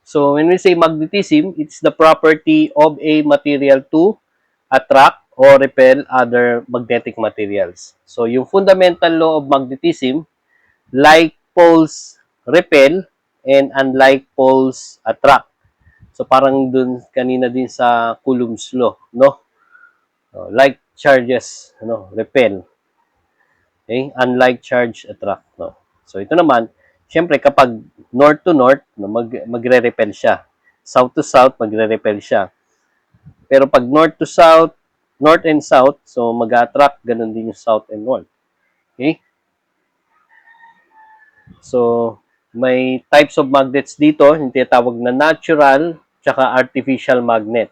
So when we say magnetism, it's the property of a material to attract or repel other magnetic materials. So yung fundamental law of magnetism, like poles repel and unlike poles attract. So parang dun kanina din sa Coulomb's law, no? Like charges, repel. Okay? Unlike charge attract, no? So ito naman, syempre kapag north to north, no, magre-repel siya. South to south, magre-repel siya. Pero pag north to south, north and south, so mag-attract, ganun din yung south and north. Okay? So, may types of magnets dito, yung tinatawag na natural tsaka artificial magnet.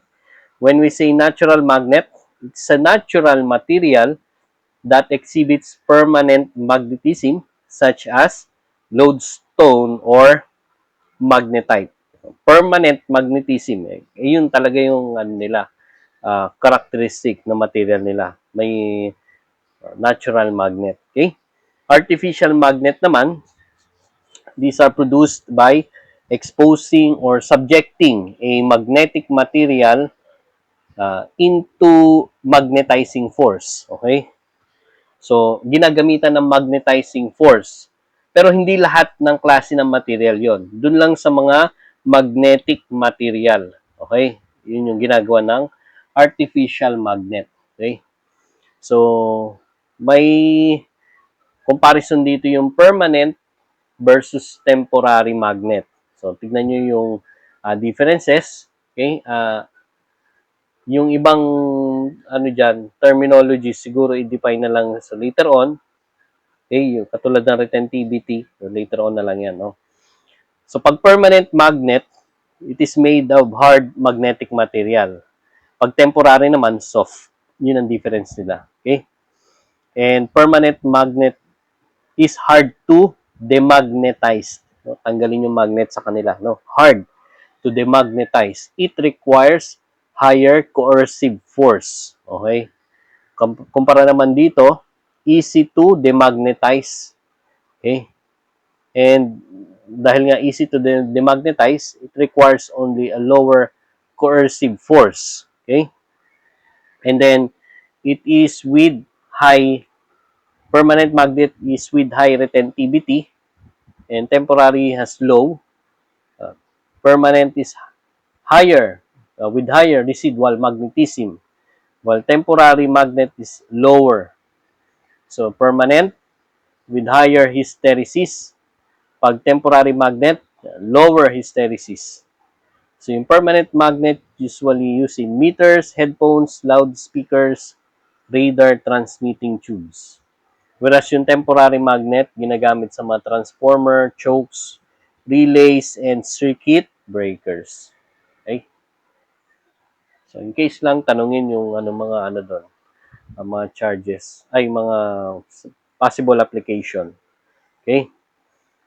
When we say natural magnet, it's a natural material that exhibits permanent magnetism such as lodestone or magnetite. Permanent magnetism, yun talaga yung nila, characteristic na material nila. May natural magnet. Okay? Artificial magnet naman, these are produced by exposing or subjecting a magnetic material into magnetizing force. Okay? So, ginagamitan ng magnetizing force. Pero hindi lahat ng klase ng material yon. Doon lang sa mga magnetic material. Okay? Yun yung ginagawa ng artificial magnet. Okay? So, may comparison dito yung permanent versus temporary magnet. So, tignan nyo yung differences. Okay? Yung ibang terminology, siguro i-define na lang sa later on. Okay? Yung, katulad ng retentivity, so later on na lang yan. No? So, pag permanent magnet, it is made of hard magnetic material. Pag temporary naman, soft. Yun ang difference nila. Okay? And permanent magnet is hard to demagnetize. No? Tanggalin yung magnet sa kanila. No? Hard to demagnetize. It requires higher coercive force. Okay? Kumpara naman dito, easy to demagnetize. Okay? And dahil nga easy to demagnetize, it requires only a lower coercive force. Okay? And then, it is with high, permanent magnet is with high retentivity, and temporary has low. Permanent is higher, with higher residual magnetism, while temporary magnet is lower. So, permanent with higher hysteresis. Pag temporary magnet, lower hysteresis. So, yung permanent magnet usually used in meters, headphones, loudspeakers, radar transmitting tubes. Whereas yung temporary magnet, ginagamit sa mga transformer, chokes, relays, and circuit breakers. Okay? So, in case lang, tanungin yung mga doon, mga charges, mga possible application. Okay?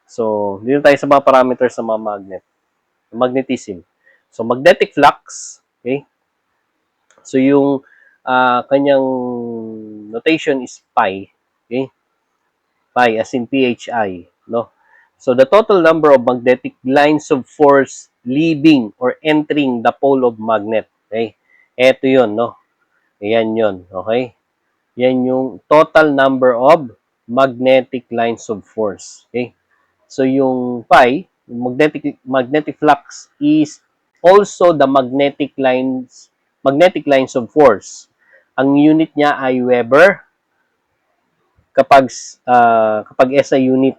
So, dito tayo sa mga parameters ng mga magnet. Magnetism. So, magnetic flux. Okay? So, yung kanyang notation is pi. Okay? Pi as in PHI. No? So, the total number of magnetic lines of force leaving or entering the pole of magnet. Okay? Ito yun, no? Ayan yun. Okay? Yan yung total number of magnetic lines of force. Okay? So, yung pi, yung magnetic flux is also the magnetic lines of force. Ang unit niya ay Weber kapag SI unit.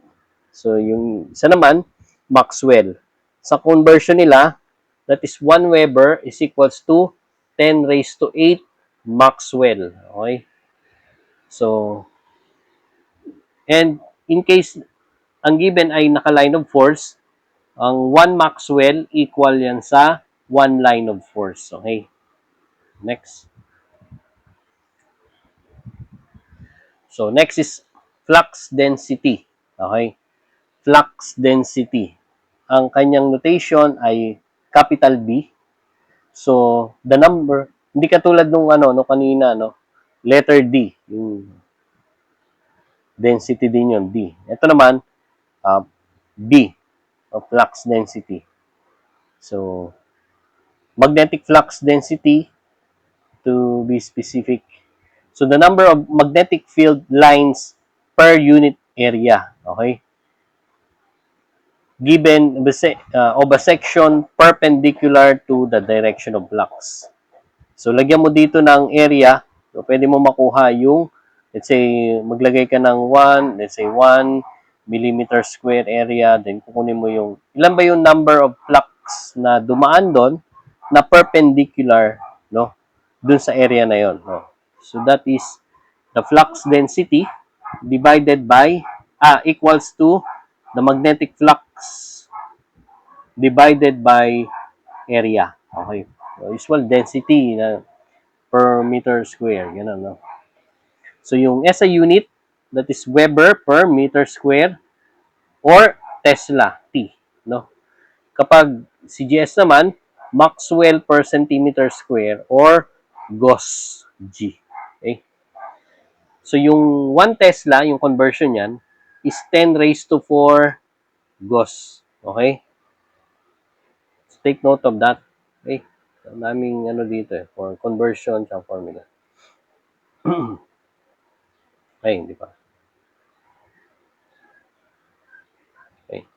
So, yung isa naman, Maxwell. Sa conversion nila, that is 1 Weber is equals to 10 raised to 8 Maxwell. Okay? So, and in case ang given ay naka-line of force, ang 1 Maxwell equal yan sa 1 line of force. Okay? Next. So, next is flux density. Okay? Flux density. Ang kanyang notation ay capital B. So, the number, hindi katulad nung kanina, letter D. Yung density din yun, D. Ito naman, B, flux density. So, magnetic flux density, to be specific. So, the number of magnetic field lines per unit area. Okay? Given of a section perpendicular to the direction of flux. So, lagyan mo dito ng area. So, pwede mo makuha yung, let's say, maglagay ka ng 1, let's say 1 millimeter square area. Then, kukunin mo yung, ilan ba yung number of flux na dumaan doon na perpendicular, no? Dun sa area na yon, no? So, that is the flux density divided by, equals to the magnetic flux divided by area. Okay. So, usual density na per meter square. Ganun, no? So, yung SI unit, that is Weber per meter square or Tesla, T. No? Kapag CGS naman, Maxwell per centimeter square or Gauss, G. Okay? So, yung 1 Tesla, yung conversion yan, is 10 raised to 4 Gauss. Okay? So, take note of that. Okay? Ang daming ano dito for conversion sa formula. Okay, di ba? Okay.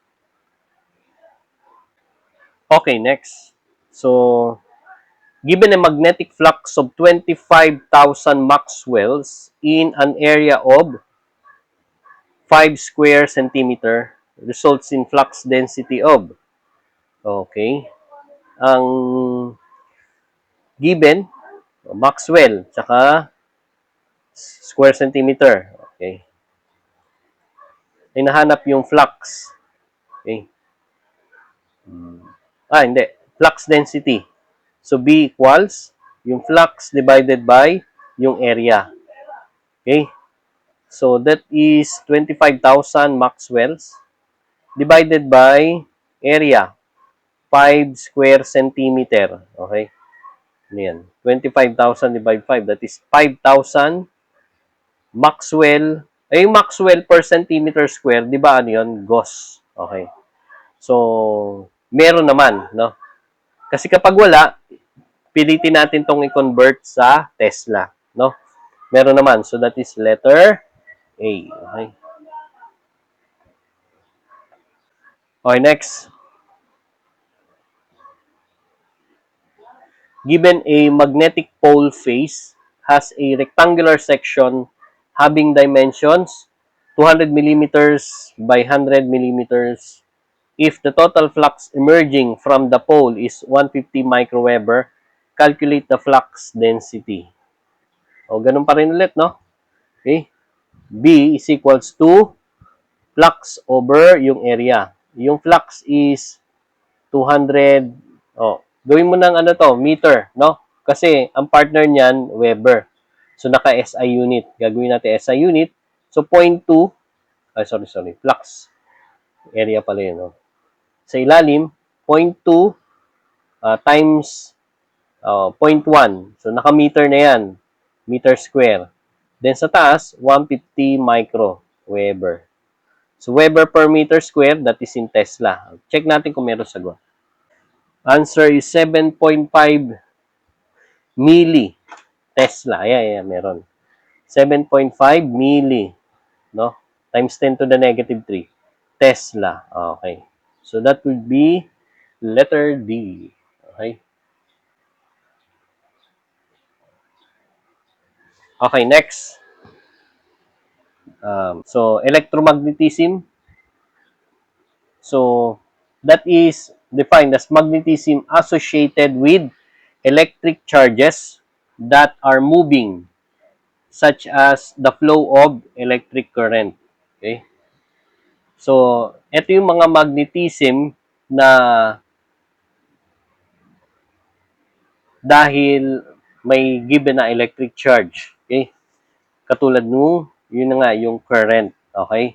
Okay, next. So, given a magnetic flux of 25,000 Maxwells in an area of 5 square centimeter, results in flux density of, okay, ang given, Maxwell, tsaka square centimeter, okay, ay nahanap yung flux, okay, hindi, flux density. So, B equals yung flux divided by yung area. Okay? So, that is 25,000 Maxwells divided by area, 5 square centimeter. Okay? Ano yan? 25,000 divided 5. That is 5,000 Maxwell. Ay, yung Maxwell per centimeter square, di ba ano yun? Gauss. Okay. So, meron naman, no? Kasi kapag wala, pilitin natin tong i-convert sa Tesla, no? Meron naman. So, that is letter A. Okay. Okay, next. Given a magnetic pole face has a rectangular section having dimensions 200 millimeters by 100 millimeters. If the total flux emerging from the pole is 150 microweber, calculate the flux density. O, ganun pa rin ulit, no? Okay. B is equals to flux over yung area. Yung flux is 200. Oh, gawin mo ng ano to, meter, no? Kasi ang partner niyan, Weber. So, naka-SI unit. Gagawin natin SI unit. So, 0.2, sorry, flux area pala yun, no? Sa ilalim, 0.2 times 0.1. So, naka-meter na yan. Meter square. Then, sa taas, 150 micro Weber. So, Weber per meter square, that is in Tesla. Check natin kung meron sagot. Answer is 7.5 milli Tesla. Ayan, meron. 7.5 milli, no? Times 10 to the negative 3. Tesla. Okay. So, that would be letter D. Okay. Okay, next. So, electromagnetism. So, that is defined as magnetism associated with electric charges that are moving, such as the flow of electric current. Okay? So, ito yung mga magnetism na dahil may given na electric charge. Okay? Katulad nung, yun na nga, yung current. Okay?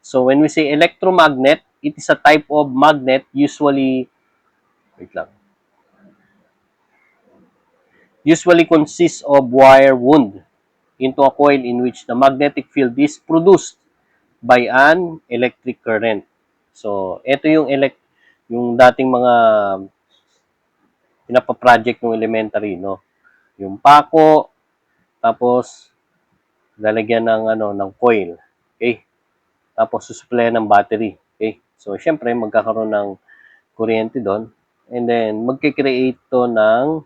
So, when we say electromagnet, it is a type of magnet wait lang, usually consists of wire wound into a coil in which the magnetic field is produced by an electric current. So, ito yung yung dating mga pinapa-project ng elementary, no? Yung pako, tapos lalagyan ng ng coil. Okay? Tapos susuplayan ng battery. Okay? So syempre magkakaroon ng kuryente doon, and then magke-create to ng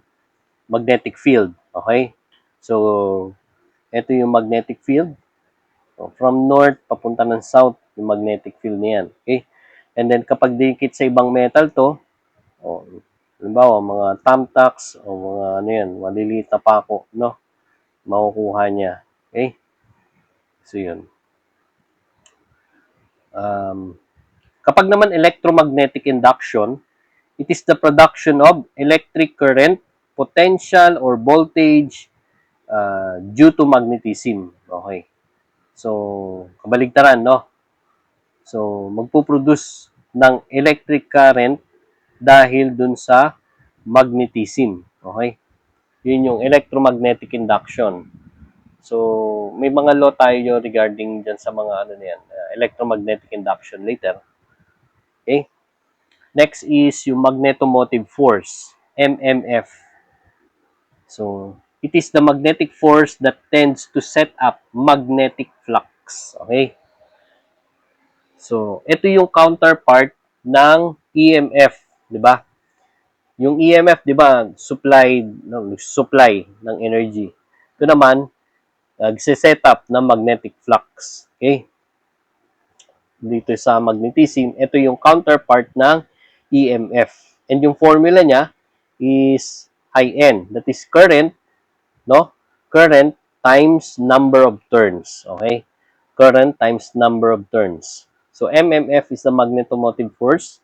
magnetic field. Okay? So ito yung magnetic field. So, from north papunta ng south yung magnetic field niyan. Okay? And then kapag dikit sa ibang metal to, halimbawa mga thumbtacks o mga maliliit na pako, no? Makukuha niya. Okay? So yun. Kapag naman electromagnetic induction, it is the production of electric current, potential, or voltage due to magnetism. Okay. So, kabaligtaran, no? So, magpuproduce ng electric current dahil dun sa magnetism. Okay? Yun yung electromagnetic induction. So, may mga law tayo regarding dyan sa mga electromagnetic induction later. Okay? Next is yung magnetomotive force, MMF. So, it is the magnetic force that tends to set up magnetic flux. Okay? So, ito yung counterpart ng EMF, 'di ba? Yung EMF, 'di ba, supply ng energy. Ito naman, nagse-set up ng magnetic flux. Okay? Dito sa magnetism, ito yung counterpart ng EMF. And yung formula niya is IN. That is current, no? Current times number of turns. Okay? Current times number of turns. So, MMF is the magnetomotive force.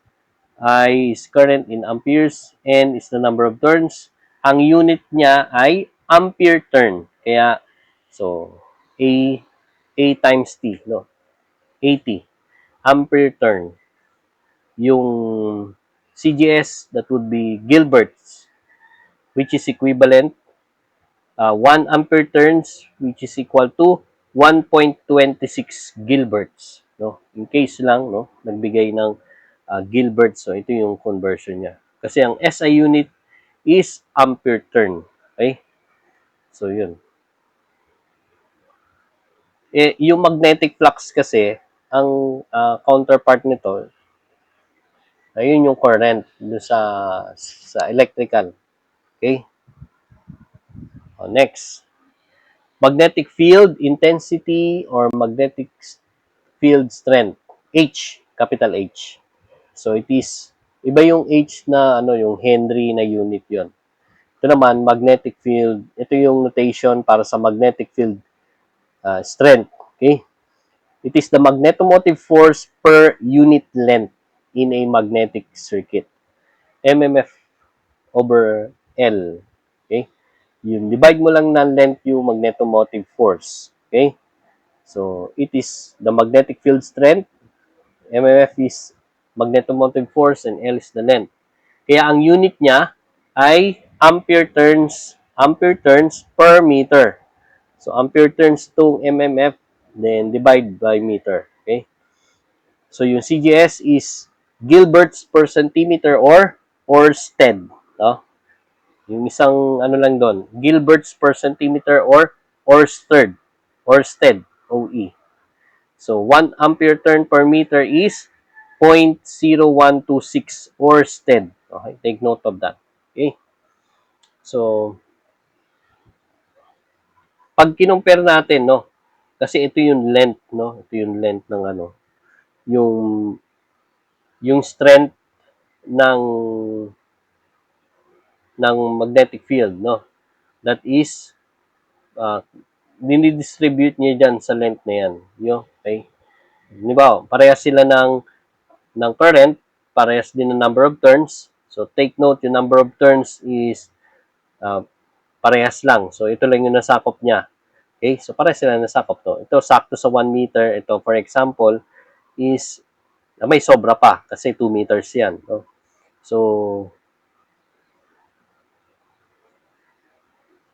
I is current in amperes. N is the number of turns. Ang unit niya ay ampere turn. Kaya, so, A times T, no? 80. Ampere turn. Yung CGS, that would be Gilbert's, which is equivalent 1 ampere turns, which is equal to 1.26 Gilberts. No? In case lang, no, nagbigay ng Gilbert, so ito yung conversion niya. Kasi ang SI unit is ampere turn. Okay? So, yun. Yung magnetic flux kasi, ang counterpart nito, ayun yung current sa electrical. Okay? Next. Magnetic field intensity or magnetic field strength. H, capital H. So it is, iba yung H na yung Henry na unit yon. Ito naman, magnetic field. Ito yung notation para sa magnetic field strength. Okay? It is the magnetomotive force per unit length in a magnetic circuit. MMF over L. Okay? Yun, divide mo lang ng length yung magnetomotive force. Okay? So, it is the magnetic field strength. MMF is magnetomotive force and L is the length. Kaya ang unit niya ay ampere turns per meter. So, ampere turns to MMF, then divide by meter. Okay? So, yung CGS is Gilberts per centimeter or Oersted. No? Yung isang lang doon, Gilberts per centimeter or Oersted. Oersted, OE. So, 1 ampere turn per meter is 0.0126 Oersted. Okay, take note of that. Okay? So, pag kinumpare natin, no, kasi ito yung length, no, ito yung length ng yung strength ng magnetic field, no. That is dinidistribute niya dyan sa length na yan. Okay? Di ba? Parehas sila ng current, parehas din ng number of turns. So, take note, yung number of turns is parehas lang. So, ito lang yung nasakop niya. Okay? So, parehas sila nasakop to. Ito, sakto sa 1 meter. Ito, for example, is may sobra pa kasi 2 meters yan. No? So,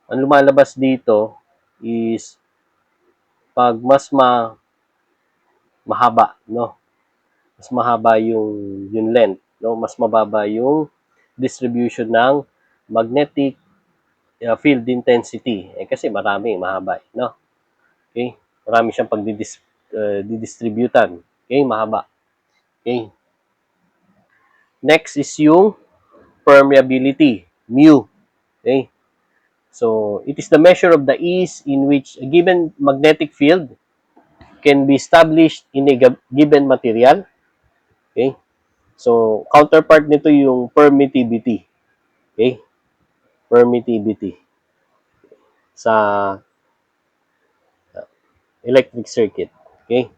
ang lumalabas dito is pag mas mahaba, no? Mas mahaba yung length, no? Mas mababa yung distribution ng magnetic field intensity. Kasi marami, mahaba, no? Okay? Marami siyang didistributan. Okay? Mahaba. Okay? Next is yung permeability, mu. Okay? So, it is the measure of the ease in which a given magnetic field can be established in a given material. Okay? So, counterpart nito yung permittivity. Okay? Permittivity sa electric circuit. Okay?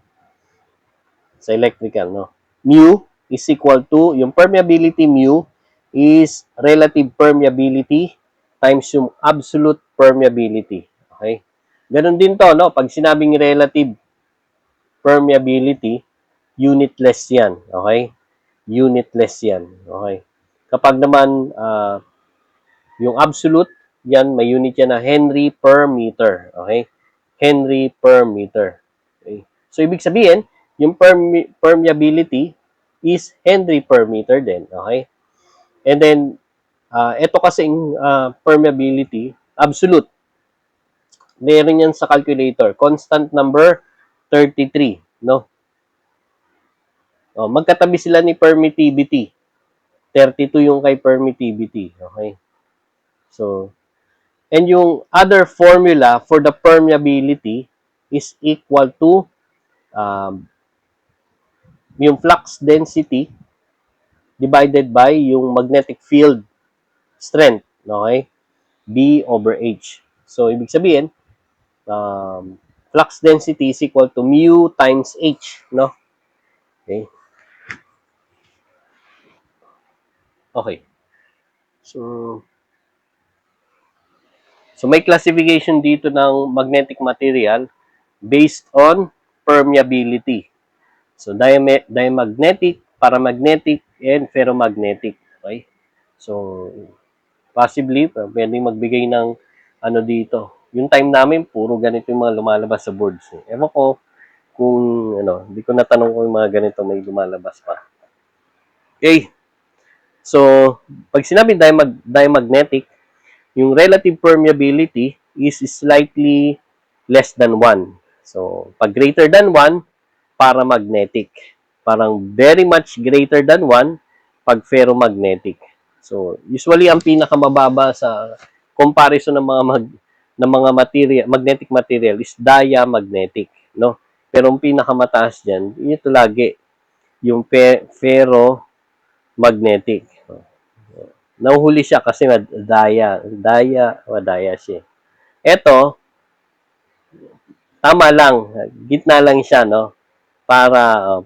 Sa electrical, no? Mu is equal to, yung permeability mu is relative permeability times yung absolute permeability. Okay? Ganun din to, no? Pag sinabing relative permeability, unitless yan. Okay? Unitless yan. Okay? Kapag naman yung absolute, yan, may unit yan na Henry per meter. Okay? Henry per meter. Okay? So, ibig sabihin, yung permeability is Henry per meter din. Okay? And then, ito kasing permeability, absolute. Meron yan sa calculator. Constant number 33. No? Magkatabi sila ni permittivity. 32 yung kay permittivity. Okay? So, and yung other formula for the permeability is equal to yung flux density divided by yung magnetic field strength. Okay? B over H. So, ibig sabihin, flux density is equal to mu times H. No? Okay? Okay. So, may classification dito ng magnetic material based on permeability. So, diamagnetic, paramagnetic, and ferromagnetic. Okay? So, possibly, pwedeng magbigay ng ano dito. Yung time namin, puro ganito yung mga lumalabas sa boards. Ewan ko kung, hindi ko natanong kung yung mga ganito may lumalabas pa. Okay. So, pag sinabi diamagnetic, yung relative permeability is slightly less than 1. So, pag greater than 1, paramagnetic. Parang very much greater than 1 pag ferromagnetic. So, usually ang pinakamababa sa comparison ng mga material, magnetic material is diamagnetic, no? Pero ang pinakamataas diyan, ito lagi yung ferromagnetic. Nahuhuli siya kasi daya siya. Ito, tama lang, gitna lang siya, no? Para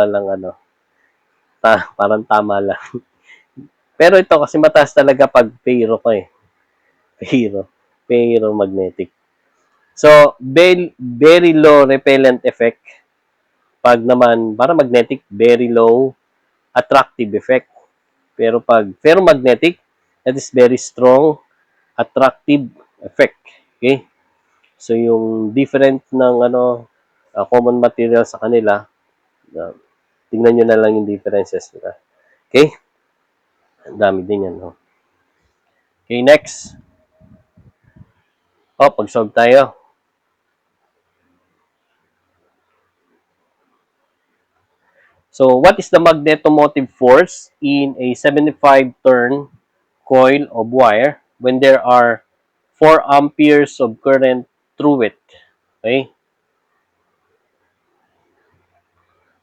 lang parang tama lang. Pero ito kasi mataas talaga pag ferro ko eh. Ferromagnetic. So, very low repellent effect. Pag naman paramagnetic, very low attractive effect. Pero pag ferromagnetic, that is very strong attractive effect. Okay? So, yung different ng common material sa kanila, tingnan nyo na lang yung differences nila. Okay? Ang dami din yan. No? Okay, next. Pag-solve tayo. So, what is the magnetomotive force in a 75-turn coil of wire when there are 4 amperes of current through it? Okay?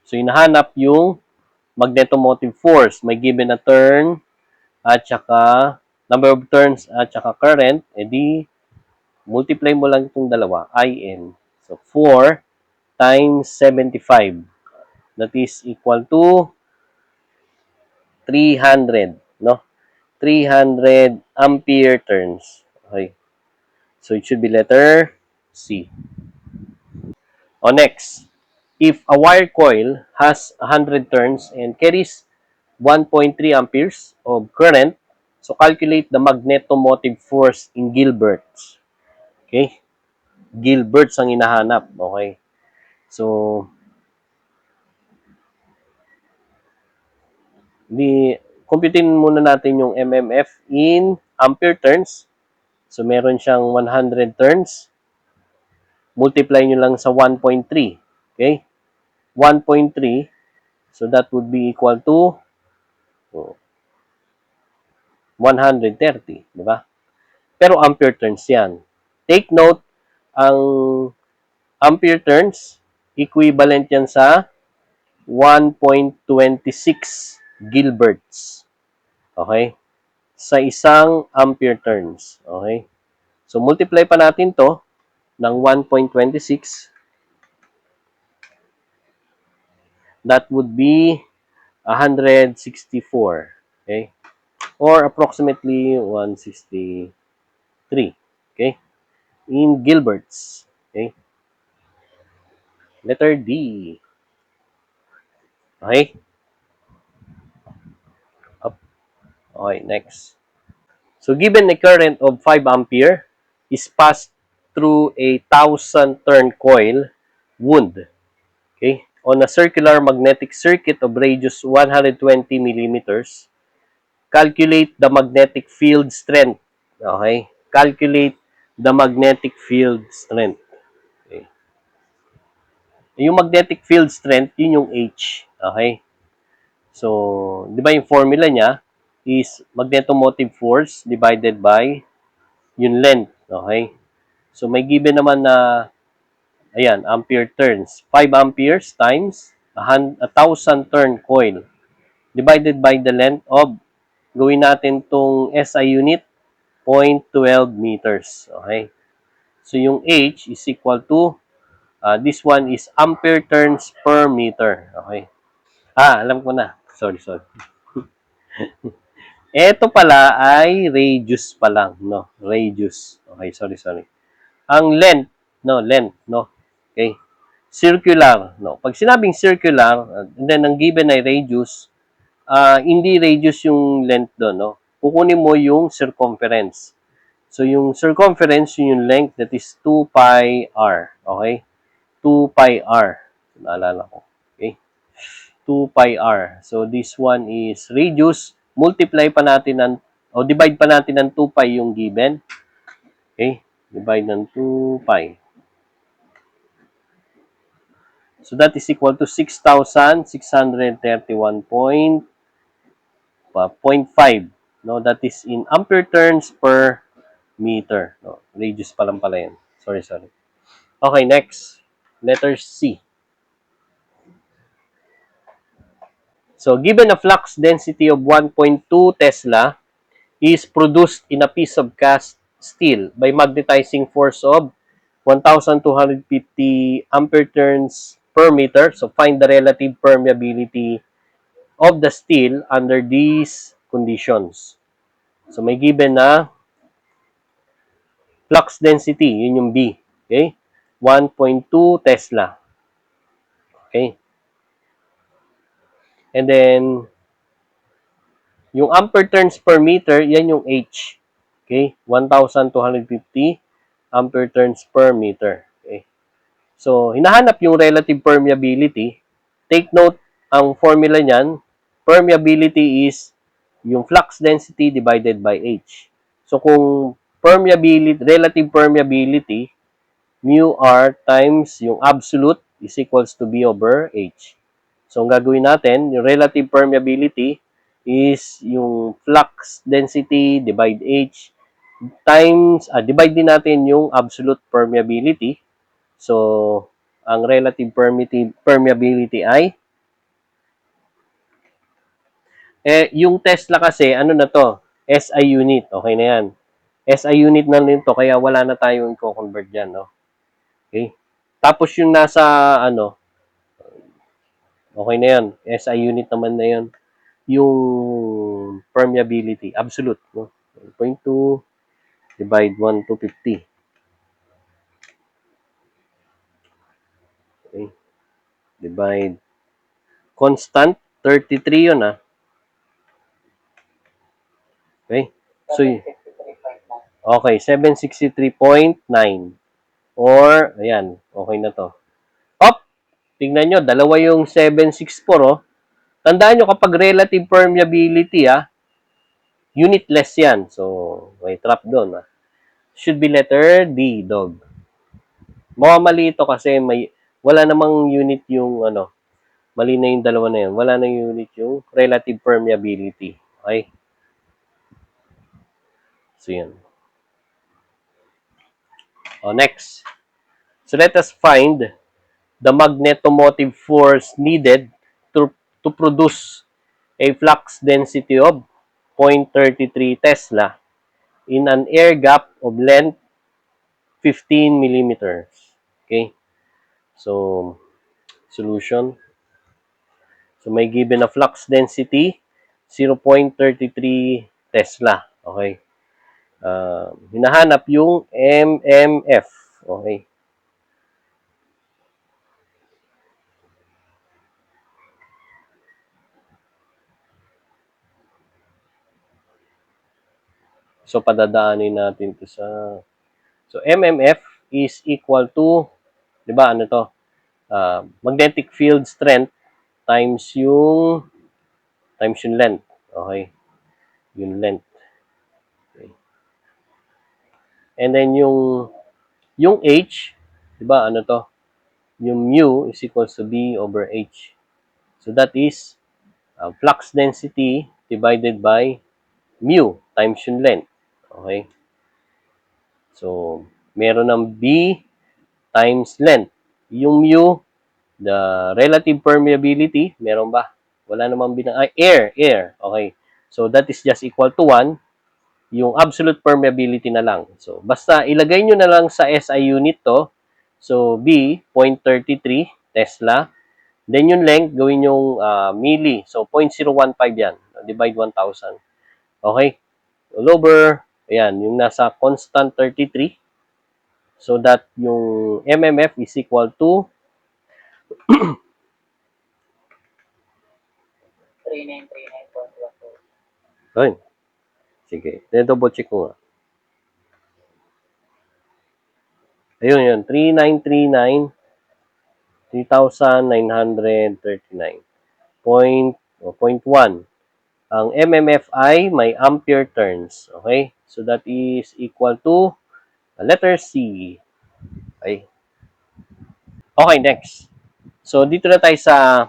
So, hinahanap yung magnetomotive force. May given na turn at saka number of turns at saka current. Multiply mo lang itong dalawa, IN. So, 4 times 75. That is equal to 300, no? 300 ampere turns. Okay. So, it should be letter C. Next. If a wire coil has 100 turns and carries 1.3 amperes of current, so calculate the magnetomotive force in Gilberts. Okay? Gilberts ang hinahanap. Okay? So, Kumputin muna natin yung MMF in ampere turns. So, meron siyang 100 turns. Multiply nyo lang sa 1.3. Okay? 1.3. So, that would be equal to 130. Di ba? Pero ampere turns yan. Take note, ang ampere turns, equivalent yan sa 1.26 Gilberts. Okay? Sa isang ampere turns. Okay? So, multiply pa natin to ng 1.26. That would be 164. Okay? Or approximately 163. Okay? In Gilberts. Okay? Letter D. Okay? Up. Okay, next. So, given a current of 5 ampere is passed through a 1,000 turn coil wound, okay, on a circular magnetic circuit of radius 120 millimeters, calculate the magnetic field strength. Okay? Calculate the magnetic field strength. Okay? Yung magnetic field strength, yun yung H. Okay? So, di ba yung formula niya is magnetomotive force divided by yung length. Okay? So, may given naman na, ayan, ampere turns. 5 amperes times 1,000 turn coil divided by the length of, gawin natin tong SI unit, 0.12 meters. Okay? So, yung H is equal to, this one is ampere turns per meter. Okay? Alam ko na. Sorry. Ito pala ay radius pa lang, no? Radius. Okay, sorry. Ang length, no? Okay? Circular, no? Pag sinabing circular, and then ang given ay radius, hindi radius yung length doon, no? Kukunin mo yung circumference. So, yung circumference, yung length, that is 2 pi r. Okay? 2 pi r. Naalala ko. Okay? 2 pi r. So, this one is radius. Multiply pa natin ng, o divide pa natin ng 2 pi yung given. Okay? Divide ng 2 pi. So, that is equal to 6,631.5. No, that is in ampere turns per meter. No, radius pa lang pala yan. Sorry. Okay, next. Letter C. So, given a flux density of 1.2 Tesla is produced in a piece of cast steel by magnetizing force of 1,250 ampere turns per meter. So, find the relative permeability of the steel under these conditions. So, may given na flux density, yun yung B. Okay? 1.2 Tesla. Okay? And then, yung ampere turns per meter, yan yung H. Okay? 1,250 ampere turns per meter. Okay? So, hinahanap yung relative permeability. Take note, ang formula niyan, permeability is yung flux density divided by H. So, kung relative permeability, mu R times yung absolute is equals to B over H. So, ang gagawin natin, yung relative permeability is yung flux density divide H times, divide din natin yung absolute permeability. So, ang relative permeability ay, yung Tesla kasi, ano na to? SI unit. Okay na yan. SI unit na rin to, kaya wala na tayong i-convert dyan, no? Okay? Tapos yung nasa, okay na yan. SI unit naman na yan. Yung permeability, absolute, no? 1.2 divide 1 to 50. Okay? Divide. Constant, 33 yun, Okay? So, okay, 763.9. Or, ayan, okay na to. Tingnan nyo, dalawa yung 764, Tandaan nyo kapag relative permeability, unitless yan. So, may trap doon. Should be letter D, dog. Mali ito kasi wala namang unit yung mali na yung dalawa na yan. Wala na yung unit yung relative permeability. Okay? So, yan. Next. So, let us find the magnetomotive force needed to produce a flux density of 0.33 Tesla in an air gap of length 15 millimeters. Okay? So, solution. So, may given a flux density 0.33 Tesla. Okay? Hinahanap yung MMF. Okay? So, padadaanin natin to sa... So, MMF is equal to, di ba, ano to? Magnetic field strength times yung length. Okay? Yung length. Okay. And then yung H, di ba, ano to? Yung mu is equals to B over H. So, that is flux density divided by mu times yung length. Okay? So, meron ng B times length. Yung mu, the relative permeability, meron ba? Wala namang air. Okay. So, that is just equal to 1. Yung absolute permeability na lang. So, basta ilagay nyo na lang sa SI unit to. So, B, 0.33 Tesla. Then, yung length, gawin yung milli. So, 0.015 yan. Divide 1,000. Okay? All over, ayan, yung nasa constant 33. So, that yung MMF is equal to 3939.12. Ayun. Sige. Double check ko nga. Ayun, yun. 3,939. Ang MMF ay may ampere turns. Okay? So, that is equal to letter C. Okay? Okay, next. So, dito na tayo sa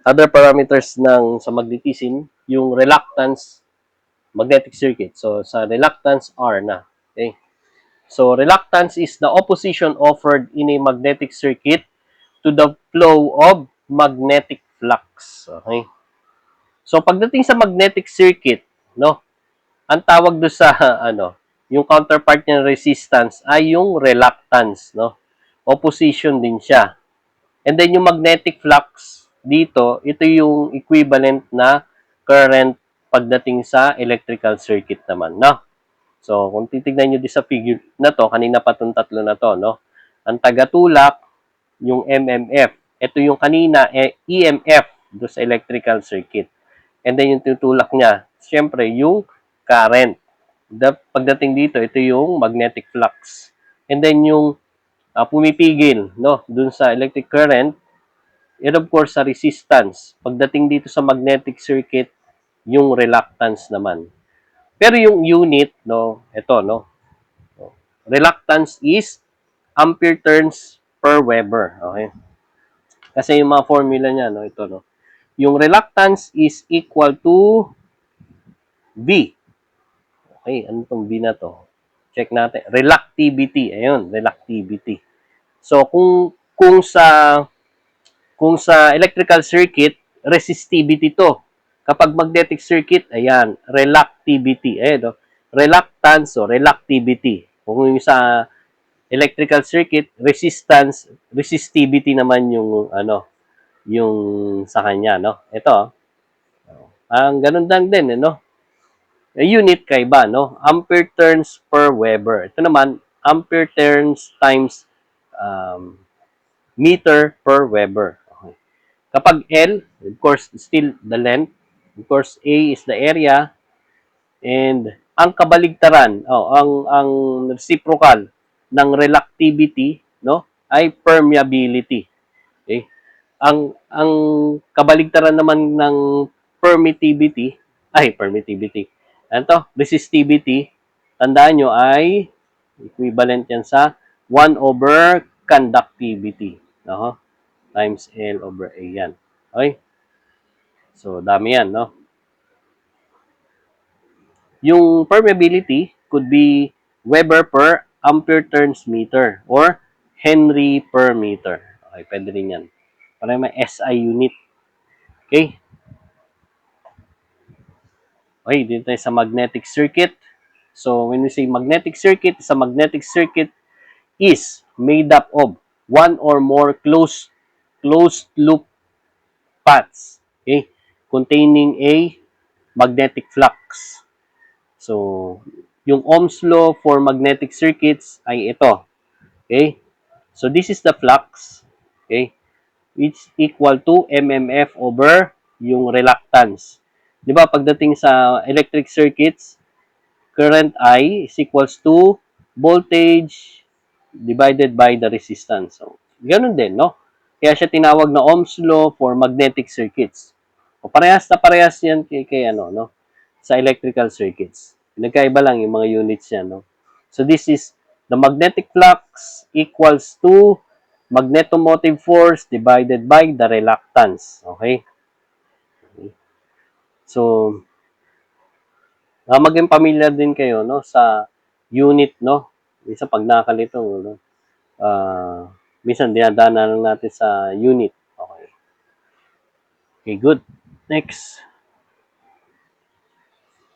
other parameters sa magnetism, yung reluctance magnetic circuit. So, sa reluctance R na. Okay? So, reluctance is the opposition offered in a magnetic circuit to the flow of magnetic flux. Okay? So, pagdating sa magnetic circuit, no, ang tawag do sa, yung counterpart ng resistance ay yung reluctance, no? Opposition din siya. And then, yung magnetic flux dito, ito yung equivalent na current pagdating sa electrical circuit naman, no? So, kung titignan nyo din sa figure na to, kanina pa itong tatlo na to, no? Ang tagatulak, yung MMF. Ito yung kanina, EMF do sa electrical circuit. And then yung tutulak niya, siyempre, yung current. Pagdating dito, ito yung magnetic flux. And then yung pumipigil, no, dun sa electric current, and of course, sa resistance. Pagdating dito sa magnetic circuit, yung reluctance naman. Pero yung unit, no, ito, no, reluctance is ampere turns per Weber. Okay? Kasi yung mga formula niya, no, ito, no. Yung reluctance is equal to V. Okay, ano tong V na to? Check natin. Reluctivity. Ayun, reluctivity. So, kung sa electrical circuit, resistivity to. Kapag magnetic circuit, ayan, reluctivity. Ayan, no? Reluctance o reluctivity. Kung yung sa electrical circuit, resistivity naman yung yung sa kanya, no? Ito, ang ganun lang din, no? Unit kaiba, no? Ampere turns per Weber. Ito naman, ampere turns times meter per Weber. Okay. Kapag L, of course, still the length. Of course, A is the area. And ang kabaligtaran, ang reciprocal ng reluctivity, no, ay permeability. Okay? ang kabaligtaran naman ng permittivity, ano to? Resistivity, tandaan nyo ay equivalent yan sa 1 over conductivity. No? Times L over A yan. Okay? So, dami yan, no? Yung permeability could be Weber per ampere turns meter or Henry per meter. Okay, pwede rin yan. Para may SI unit. Okay? Okay, dito tayo sa magnetic circuit. So, when we say magnetic circuit, sa magnetic circuit is made up of one or more closed loop paths, okay, containing a magnetic flux. So, yung Ohm's law for magnetic circuits ay ito. Okay? So, this is the flux. Okay? It's equal to mmf over yung reluctance. Di ba, pagdating sa electric circuits, current I is equals to voltage divided by the resistance. So, ganun din, no? Kaya siya tinawag na Ohm's law for magnetic circuits. O parehas na parehas yan kay ano, no? Sa electrical circuits. Nagkaiba lang yung mga units yan, no? So, this is the magnetic flux equals to magnetomotive force divided by the reluctance. Okay? So, maging familiar din kayo, no, sa unit, no? Minsan pag nakakalito, no? Minsan dinadaanan lang natin sa unit. Okay. Okay, good. Next.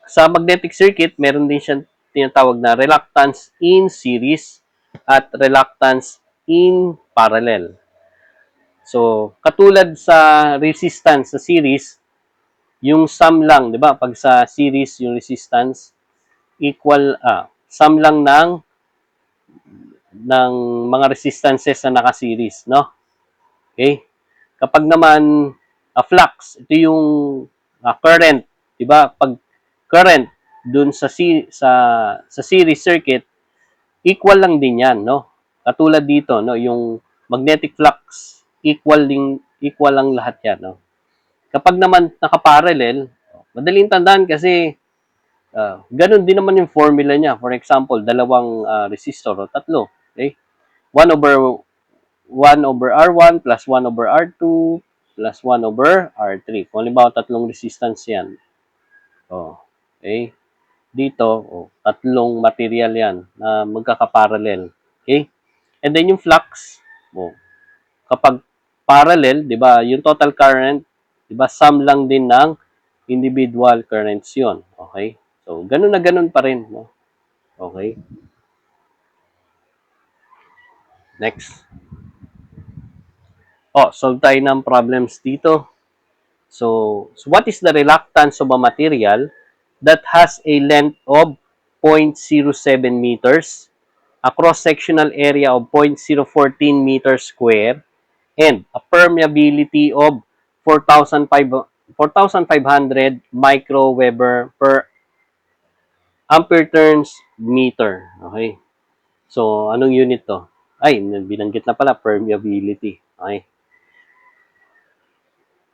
Sa magnetic circuit, meron din siyang tinatawag na reluctance in series at reluctance in parallel. So, katulad sa resistance sa series, yung sum lang, 'di ba? Pag sa series yung resistance equal sum lang ng mga resistances na naka-series, no? Okay? Kapag naman flux, ito yung current, 'di ba? Pag current dun sa series circuit, equal lang din 'yan, no? Katulad dito, no, yung magnetic flux, equal lang lahat 'yan, no? Kapag naman naka-parallel, madaling tandaan kasi ganun din naman yung formula niya. For example, dalawang resistor o tatlo, okay? 1 over 1 over R1 plus 1 over R2 plus 1 over R3. Kung halimbawa, tatlong resistance yan. Oh, okay? Dito, tatlong material yan na magkakaparallel. Okay? And then yung flux, kapag parallel, di ba, yung total current, di ba, sum lang din ng individual currents yun. Okay? So, ganun na ganun pa rin. No? Okay? Next. Solve tayo ng problems dito. So what is the reluctance of a material that has a length of 0.07 meters, a cross-sectional area of 0.014 meters square, and a permeability of 4,500 microweber per ampere turns meter. Okay? So, anong unit to? Ay, binanggit na pala, permeability. Okay?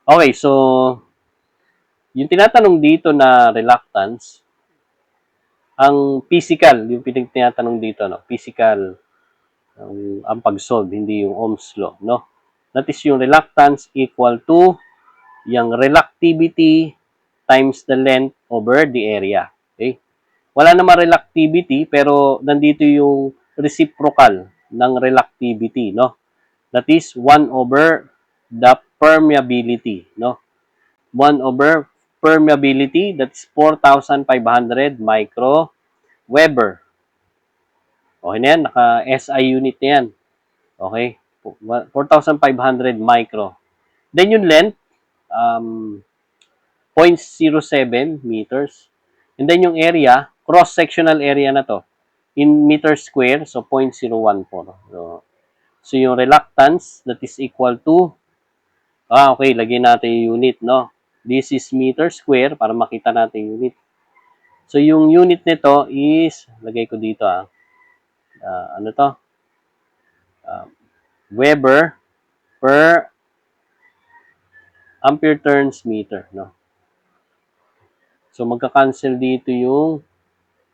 Okay, so yung tinatanong dito na reluctance, ang physical, yung tinatanong dito, no? Physical ang pag-solve, hindi yung Ohm's law, no? That is yung reluctance equal to yung reluctivity times the length over the area. Okay? Wala naman reluctivity, pero nandito yung reciprocal ng reluctivity, no? That is 1 over the permeability, no? 1 over permeability, that's 4,500 microweber. Okay na yan, naka-SI unit na yan. Okay? 4,500 micro. Then yung length, 0.07 meters. And then yung area, cross-sectional area na to, in meters square, so 0.014. So yung reluctance, that is equal to, okay, lagyan natin yung unit, no? This is meter square, para makita natin yung unit. So yung unit nito is, lagay ko dito ano to? Weber per ampere turns meter, no? So, magka-cancel dito yung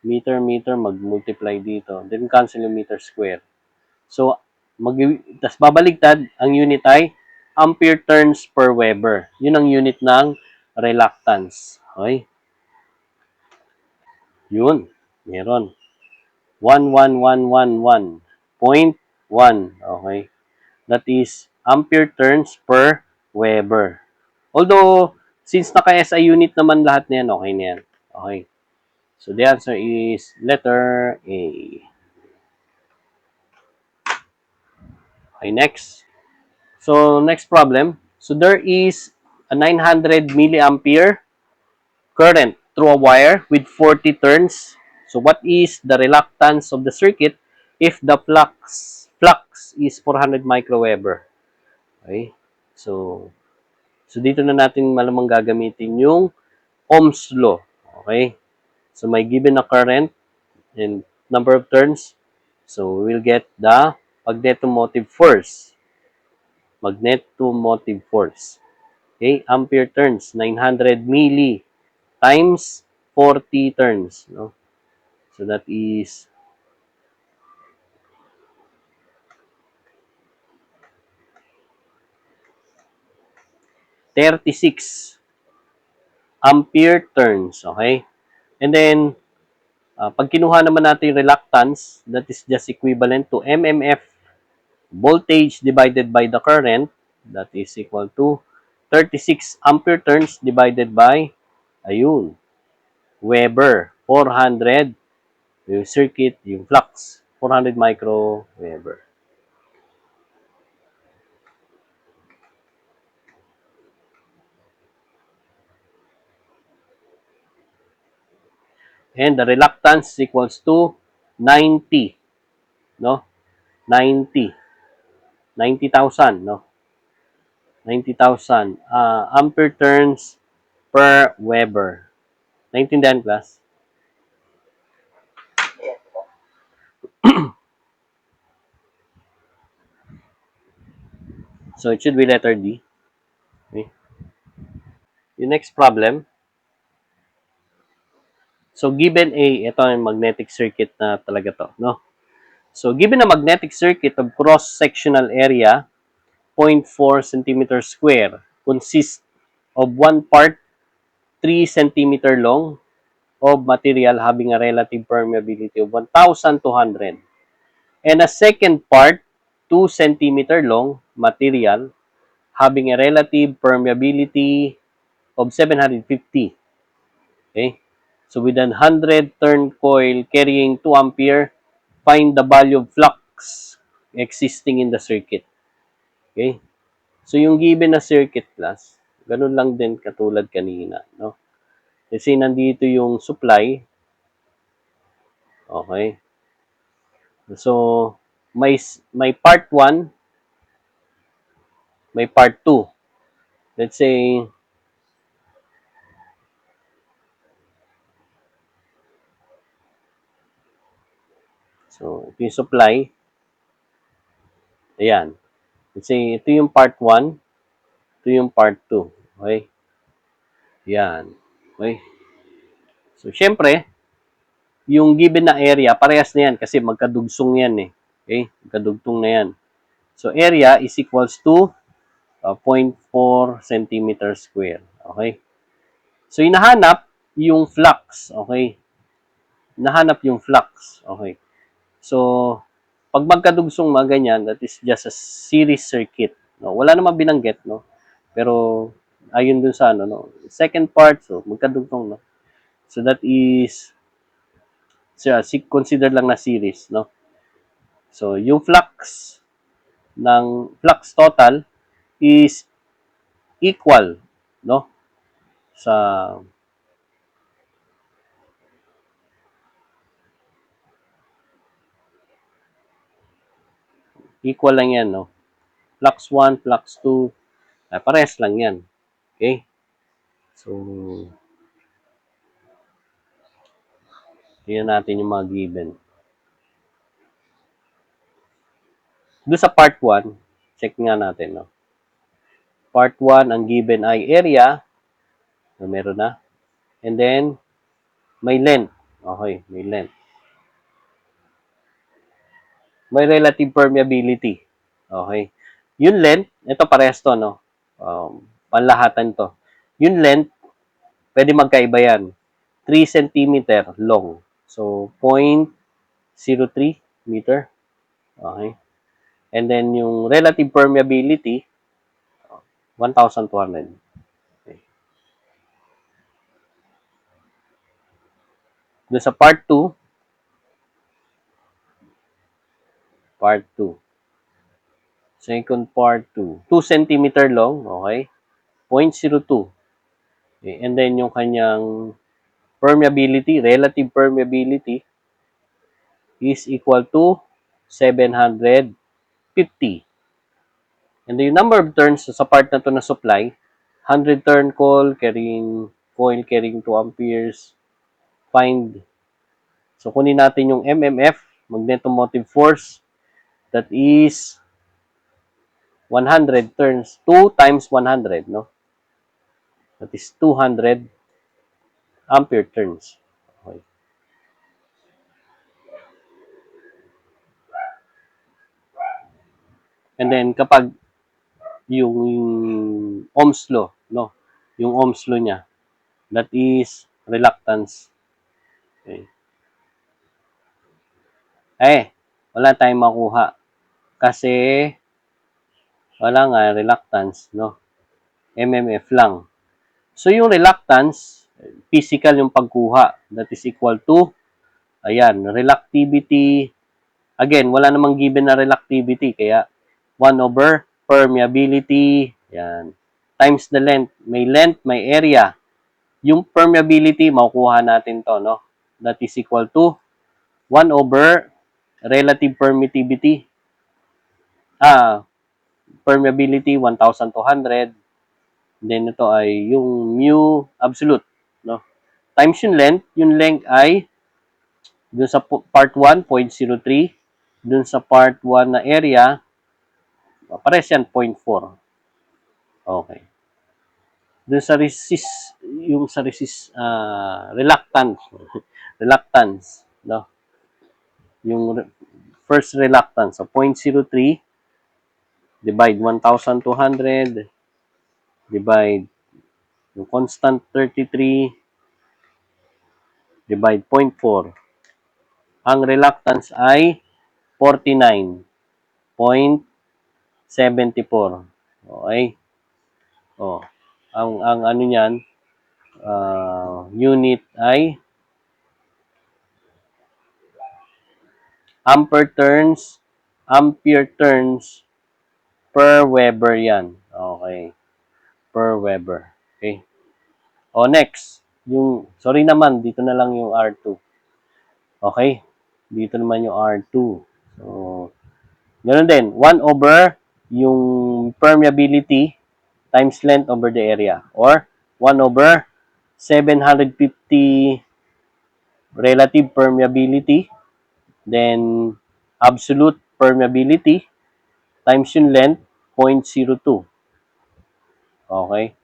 meter, mag-multiply dito. Then, cancel yung meter square. So, tas babaligtad, ang unit ay ampere turns per Weber. Yun ang unit ng reluctance. Okay? Yun. Meron. 11111.1. Okay? That is ampere turns per Weber. Although, since naka-SI unit naman lahat na yan, okay na yan. Okay. So, the answer is letter A. Okay, next. So, next problem. So, there is a 900 milliampere current through a wire with 40 turns. So, what is the reluctance of the circuit if the flux is 400 microweber? Okay? So dito na natin malamang gagamitin yung Ohm's law. Okay? So, may given na current and number of turns. So, we will get the magnetomotive force. Magnetomotive force. Okay? Ampere turns, 900 milli times 40 turns. No? So, that is 36 ampere turns. Okay? And then, pag kinuha naman natin yung reluctance, that is just equivalent to mmf voltage divided by the current, that is equal to 36 ampere turns divided by, ayun, Weber, 400, yung circuit, yung flux, 400 microweber. And the reluctance equals to 90, no? 90. 90,000, no? 90,000 ampere turns per Weber. Naintindihan, class? So, it should be letter D. Okay. Yung next problem. So, given ito yung magnetic circuit na talaga to, no? So, given a magnetic circuit of cross-sectional area, 0.4 centimeter square, consists of one part 3 centimeter long of material having a relative permeability of 1,200 and a second part 2 centimeter long material having a relative permeability of 750. Okay? So with an 100 turn coil carrying 2 ampere, find the value of flux existing in the circuit. Okay? So yung given na circuit class, ganun lang din katulad kanina, no? Kasi nandito yung supply. Okay? So may part 1, may part 2. Let's say so ito yung supply. Ayan. Let's say ito yung part 1, ito yung part 2. Okay? Yan. Okay? So, syempre, yung given na area, parehas na yan kasi magkadugsong yan eh. Okay? Magkadugtong na yan. So, area is equals to 0.4 centimeter square. Okay? So, hinahanap yung flux. Okay? Hinahanap yung flux. Okay? So, pag magkadugsong mga ganyan, that is just a series circuit. No? Wala namang binanggit, no? Pero, ayun dun sa ano, no? Second part, so, magkadugtong, no? So, that is consider lang na series, no? So, yung flux total is equal, no? Sa equal lang yan, no? Flux 1, flux 2, parehas lang yan. Okay? So, tingnan natin yung mga given. Doon sa part 1, check nga natin, no? Part 1, ang given ay area. So, meron na. And then, may length. Okay, may length. May relative permeability. Okay. Yung length, ito parehas to, no? Panlahatan to. Yung length, pwede magkaiba yan. 3 centimeter long. So, 0.03 meter. Okay. And then, yung relative permeability, 1,200. Okay. Doon sa part 2. Second part 2. 2 centimeter long, okay? 0.02. Okay. And then, yung kanyang permeability, relative permeability, is equal to 750. And the number of turns sa part na to na supply, 100 turn coil carrying 2 amperes, find. So, kunin natin yung MMF, magnetomotive force, that is 100 turns, 2 times 100, no? That is 200 ampere turns. Okay. And then, kapag yung Ohm's law, no? Yung Ohm's law niya, that is reluctance. Okay. Wala tayong makuha. Kasi, wala nga, reluctance, no? MMF lang. So, yung reluctance, physical yung pagkuha. That is equal to, ayan, reluctivity. Again, wala namang given na reluctivity. Kaya, 1 over permeability. Ayan. Times the length. May length, may area. Yung permeability, makukuha natin to, no? That is equal to 1 over relative permittivity. Permeability, 1,200. Then, ito ay yung mu absolute, no? Times yung length ay dun sa part 1, 0.03. Dun sa part 1 na area, pares yan, 0.4. Okay. Dun sa reluctance, reluctance, no? Yung first reluctance, so 0.03 divide 1,200 divide yung constant 33 divide 0.4. Ang reluctance ay 49.74. Okay? Oh. Ang ano niyan, unit ay ampere turns per Weber yan. Okay. Per Weber. Okay. Next. Sorry naman, dito na lang yung R2. Okay. Dito naman yung R2. So, ganoon din. 1 over yung permeability times length over the area. Or 1 over 750 relative permeability. Then, absolute permeability times yung length, 0.02. Okay?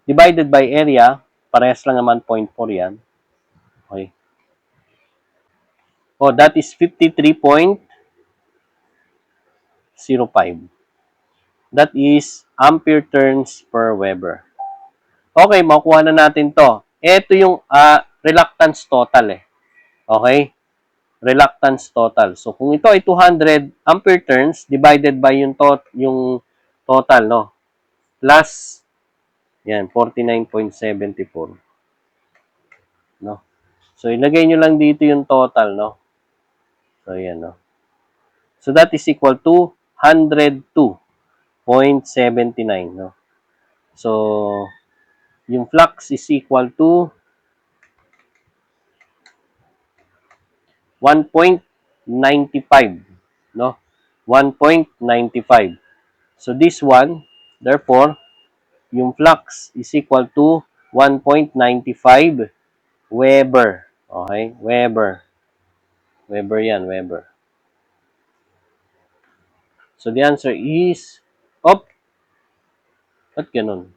Divided by area, parehas lang naman 0.4 yan. Okay? That is 53.05. That is ampere turns per Weber. Okay, makuha na natin to. Ito yung reluctance total eh. Okay? Reluctance total. So, kung ito ay 200 ampere turns divided by yung total, no? Plus, yan, 49.74. No? So, ilagay nyo lang dito yung total, no? So, yan, no? So, that is equal to 102.79, no? So, yung flux is equal to 1.95, no? 1.95. So, this one, therefore, yung flux is equal to 1.95 Weber. Okay? Weber. Weber yan, Weber. So, the answer is, Ba't ganun?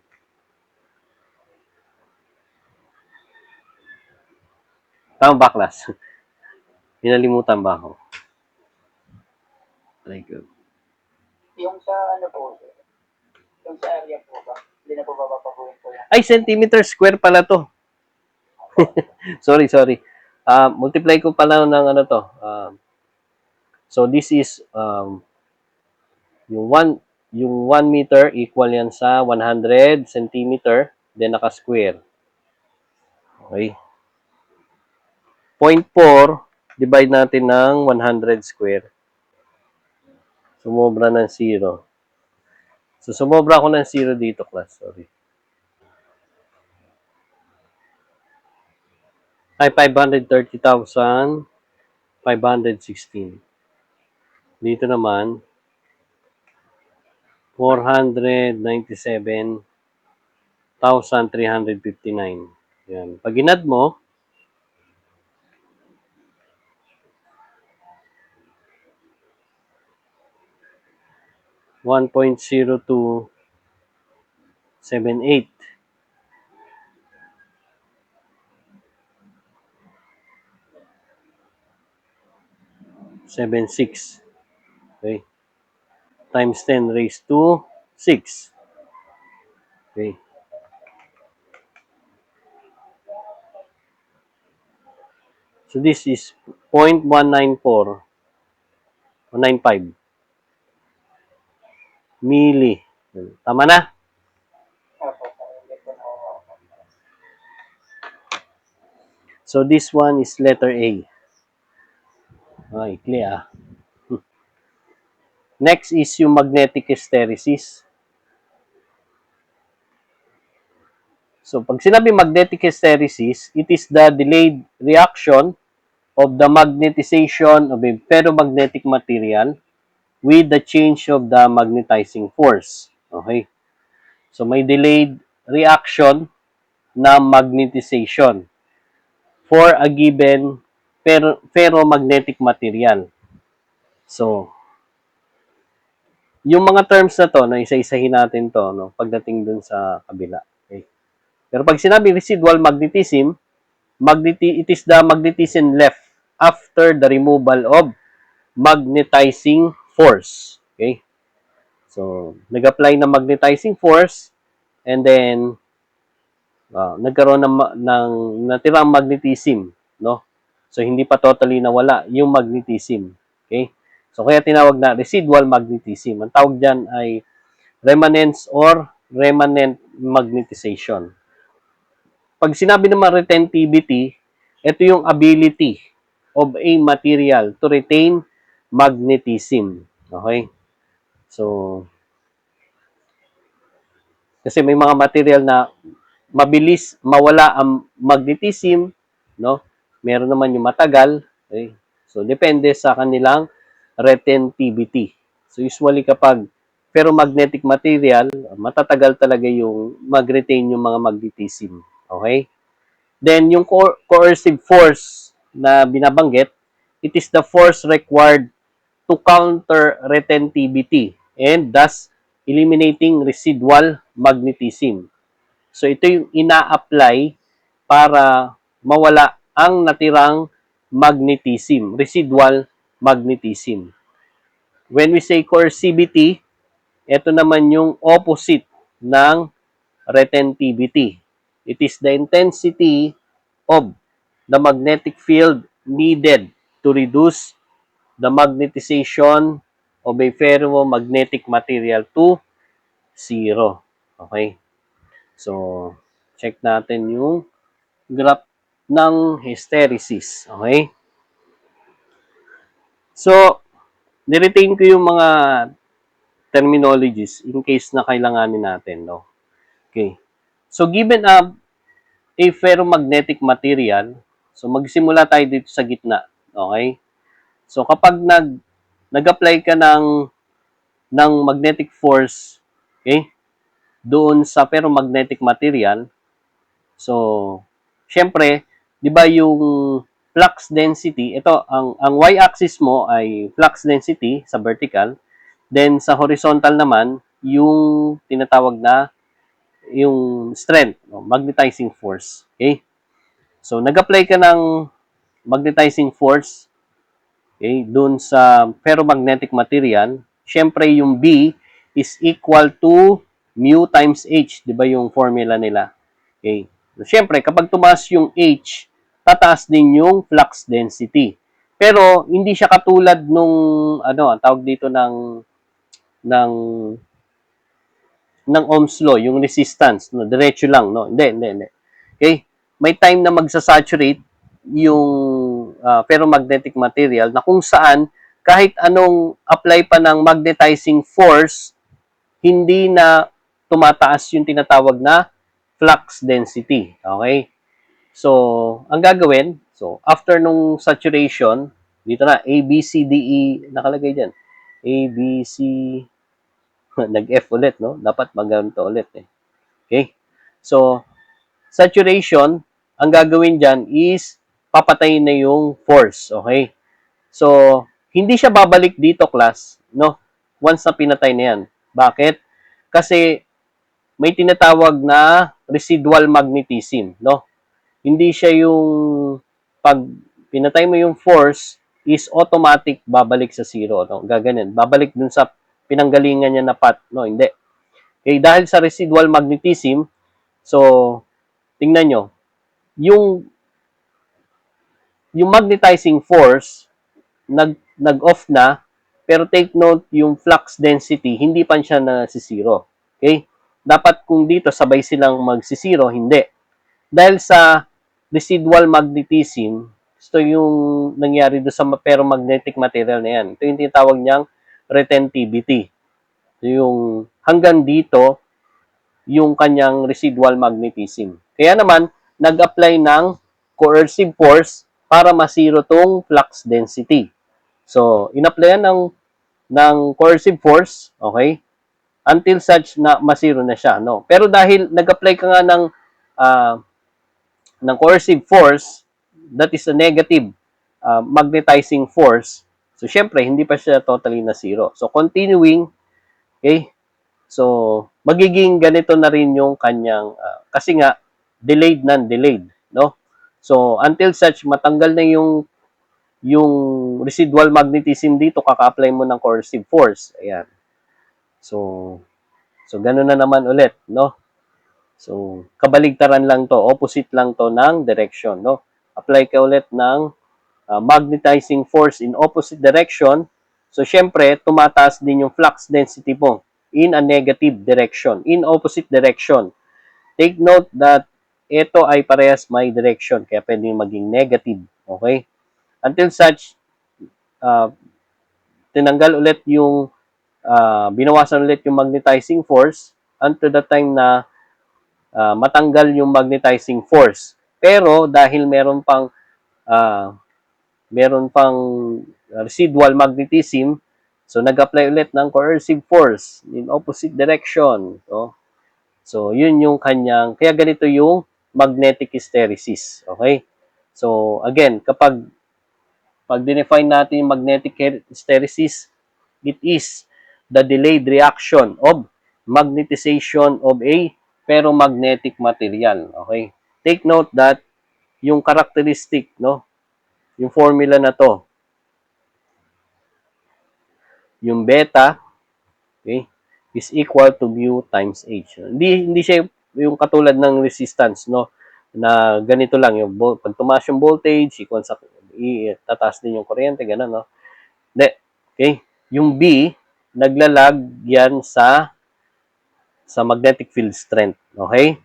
Tama ba, class? Hinalimutan ba ako? Like, Yung sa ano po, yung sa area po ba? Hindi na po bababaguhin po yan. ay, centimeter square pala to. Sorry. Multiply ko pala ng ano to. So this is yung 1 meter equal yan sa 100 centimeter, then naka-square. Okay. 0.4 divide natin ng 100 square. Sumobra ng 0. So sumobra ako ng 0 dito, class. Sorry. Ay 530,516. Dito naman 497,359. Yan. Pag inad mo, 1.0278. 76. Okay. Times 10 raised to 6. Okay. So this is 0.194 o 95 milli. Tama na? So this one is letter A. Okay, clear. Next is yung magnetic hysteresis. So pag sinabi magnetic hysteresis, it is the delayed reaction of the magnetization of a ferromagnetic material with the change of the magnetizing force. Okay? So may delayed reaction na magnetization for a given ferromagnetic material. So, yung mga terms na to, no, isa-isahin natin to, no, pagdating dun sa kabila. Okay? Pero pag sinabi residual magnetism, it is the magnetism left after the removal of magnetizing force. Okay? So, nag-apply ng magnetizing force and then nagkaroon ng natirang magnetism, no? So, hindi pa totally nawala yung magnetism. Okay? So, kaya tinawag na residual magnetism. Ang tawag dyan ay remanence or remanent magnetization. Pag sinabi naman retentivity, ito yung ability of a material to retain magnetism. Okay? So, kasi may mga material na mabilis mawala ang magnetism, no? Meron naman yung matagal. Okay? So, depende sa kanilang retentivity. So, usually kapag ferromagnetic material, matatagal talaga yung mag-retain yung mga magnetism. Okay? Then, yung coercive force na binabanggit, it is the force required to counter retentivity and thus eliminating residual magnetism. So, ito yung ina-apply para mawala ang natirang magnetism, residual magnetism. When we say coercivity, ito naman yung opposite ng retentivity. It is the intensity of the magnetic field needed to reduce the magnetization of a ferromagnetic material to 0. Okay? So, check natin yung graph ng hysteresis. Okay? So, niretain ko yung mga terminologies in case na kailanganin natin. No? Okay. So, given a ferromagnetic material, so magsimula tayo dito sa gitna. Okay? So, kapag nag-apply ka ng magnetic force, okay, doon sa ferromagnetic material, so, syempre, di ba yung flux density, ito, ang y-axis mo ay flux density sa vertical, then sa horizontal naman, yung tinatawag na yung strength, no? Magnetizing force. Okay? So, nag-apply ka ng magnetizing force, okay, dun sa ferromagnetic material. Siyempre, yung B is equal to mu times H. Di ba yung formula nila? Okay. So, siyempre, kapag tumaas yung H, tataas din yung flux density. Pero, hindi siya katulad nung, ang tawag dito ng Ohm's law, yung resistance, no, diretso lang, no? Hindi. Okay? May time na magsasaturate yung ferromagnetic material na kung saan kahit anong apply pa ng magnetizing force, hindi na tumataas yung tinatawag na flux density. Okay? So, ang gagawin, so after nung saturation, dito na, A, B, C, D, E, nakalagay dyan. A, B, C, nag-F ulit, no? Dapat maganto ulit eh. Okay? So, saturation, ang gagawin dyan is papatayin na yung force. Okay? So, hindi siya babalik dito, class, no? Once na pinatay na yan. Bakit? Kasi may tinatawag na residual magnetism, no? Hindi siya yung pag pinatay mo yung force is automatic babalik sa zero, no? Gaganon. Babalik dun sa pinanggalingan niya na path, no? Hindi. Okay, dahil sa residual magnetism, so tingnan nyo, yung magnetizing force nag-off na, pero take note, yung flux density hindi pa siya na si zero. Okay? Dapat kung dito sabay silang magsisiro, hindi. Dahil sa residual magnetism, ito yung nangyari doon sa ferromagnetic material na yan. Ito yung tinatawag niyang retentivity. So, yung hanggang dito, yung kanyang residual magnetism. Kaya naman, nag-apply ng coercive force para masiro tong flux density. So, in-applyan ng coercive force, okay, until such na masiro na siya, no? Pero dahil nag-apply ka nga ng coercive force, that is a negative magnetizing force, so syempre, hindi pa siya totally na zero. So, continuing, okay, so, magiging ganito na rin yung kanyang, kasi nga, delayed non-delayed, no? So, until such, matanggal na yung residual magnetism dito, kaka-apply mo ng coercive force. Ayan. So gano'n na naman ulit, no? So, kabaligtaran lang to, opposite lang to ng direction, no? Apply ka ulit ng magnetizing force in opposite direction. So, syempre, tumataas din yung flux density mo in a negative direction, in opposite direction. Take note that ito ay parehas may direction, kaya pwede maging negative, okay? Until such, tinanggal ulit yung, binawasan ulit yung magnetizing force until the time na matanggal yung magnetizing force. Pero dahil meron pang residual magnetism, so nag-apply ulit ng coercive force in opposite direction. So yun yung kanyang, kaya ganito yung magnetic hysteresis. Okay? So again, pag define natin yung magnetic hysteresis, it is the delayed reaction of magnetization of a ferromagnetic material. Okay? Take note that yung characteristic, no, yung formula na to, yung beta, okay, is equal to mu times H. Hindi siya yung katulad ng resistance, no, na ganito lang, yung pag tumaas yung voltage, equal sa, tataas din yung kuryente, gano'n, no? Hindi. Okay? Yung B, naglalag yan sa magnetic field strength. Okay?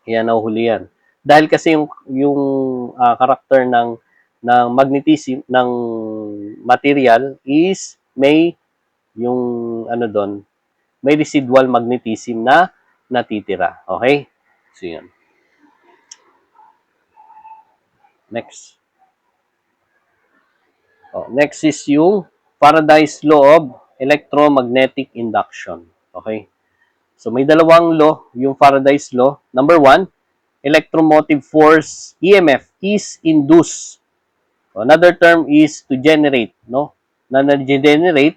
Kaya nahuhuli yan. Dahil kasi yung character ng magnetism ng material is may yung doon, may residual magnetism na natitira. Okay? So yun. Next. Next is yung Faraday's law of electromagnetic induction. Okay? So may dalawang law, yung Faraday's law. Number 1, electromotive force EMF is induced. Another term is to generate, no? Na nag-generate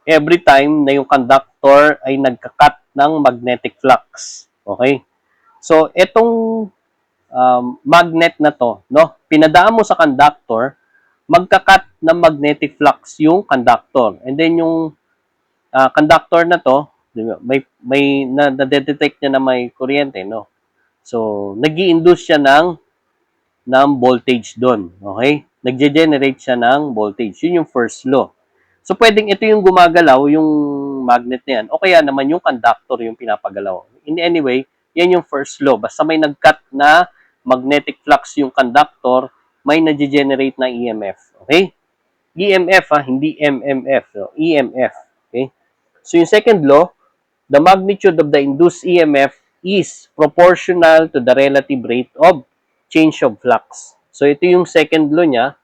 every time na yung conductor ay nagka-cut ng magnetic flux. Okay? So, itong magnet na to, no? Pinadaan mo sa conductor, magka-cut ng magnetic flux yung conductor. And then yung conductor na to, may na-detect niya na may kuryente, no? So, nag-i-induce siya ng voltage doon. Okay? Nagge-generate siya ng voltage. Yun yung first law. So, pwedeng ito yung gumagalaw, yung magnet na yan. O kaya naman yung conductor yung pinapagalaw. In any way, yan yung first law. Basta may nag-cut na magnetic flux yung conductor, may nag-generate na EMF. Okay? EMF hindi MMF. No? EMF. Okay? So, yung second law, the magnitude of the induced EMF is proportional to the relative rate of change of flux. So, ito yung second law niya.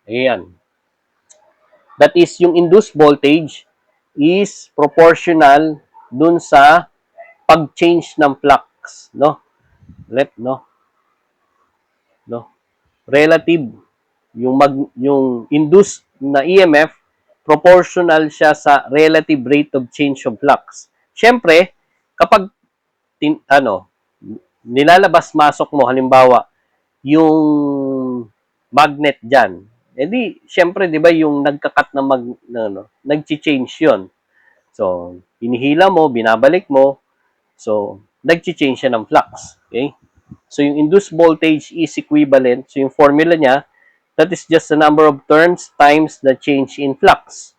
Ayan. That is, yung induced voltage is proportional dun sa pag-change ng flux. No? No? Relative. Yung induced na EMF, proportional siya sa relative rate of change of flux. Siyempre, kapag nilalabas-masok mo, halimbawa, yung magnet dyan, edi, syempre, di ba, yung nagkakat na nag-change yun. So, hinihila mo, binabalik mo, so, nag-change siya ng flux. Okay? So, yung induced voltage is equivalent. So, yung formula niya, that is just the number of turns times the change in flux.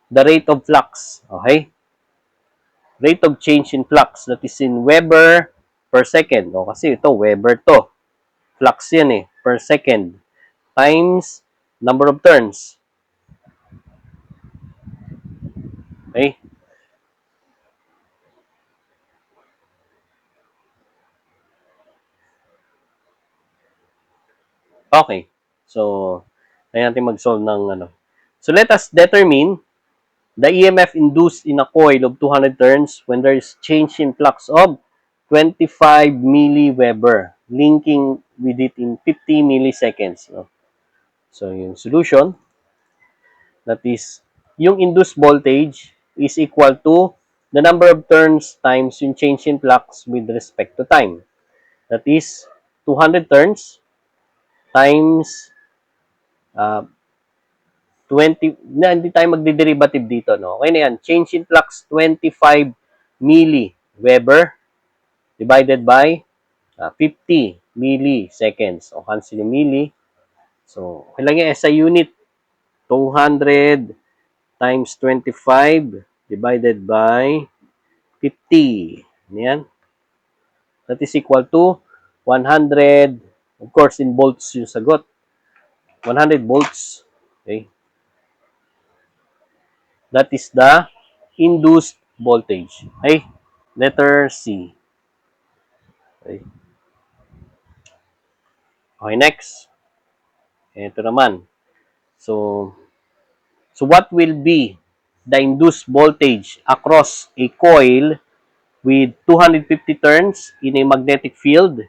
The rate of flux. Okay? Rate of change in flux. That is in Weber per second. O, kasi ito, Weber to. Flux yan per second. Times number of turns. Okay? Okay. So, kaya natin mag-solve ng So, let us determine the EMF induced in a coil of 200 turns when there is change in flux of 25 milliweber, linking with it in 50 milliseconds. No? So, yung solution, that is, yung induced voltage is equal to the number of turns times yung change in flux with respect to time. That is, 200 turns times 20, hindi tayo magdi-derivative dito, no? Okay na yan. Change in flux, 25 milliweber divided by 50 milliseconds. O, cancel yung milli. So, okay lang yan. SI unit, 200 times 25 divided by 50. Yan. That is equal to 100. Of course, in volts yung sagot. 100 volts. Okay. That is the induced voltage. Okay? Letter C. Okay. Okay, next. Ito naman. So what will be the induced voltage across a coil with 250 turns in a magnetic field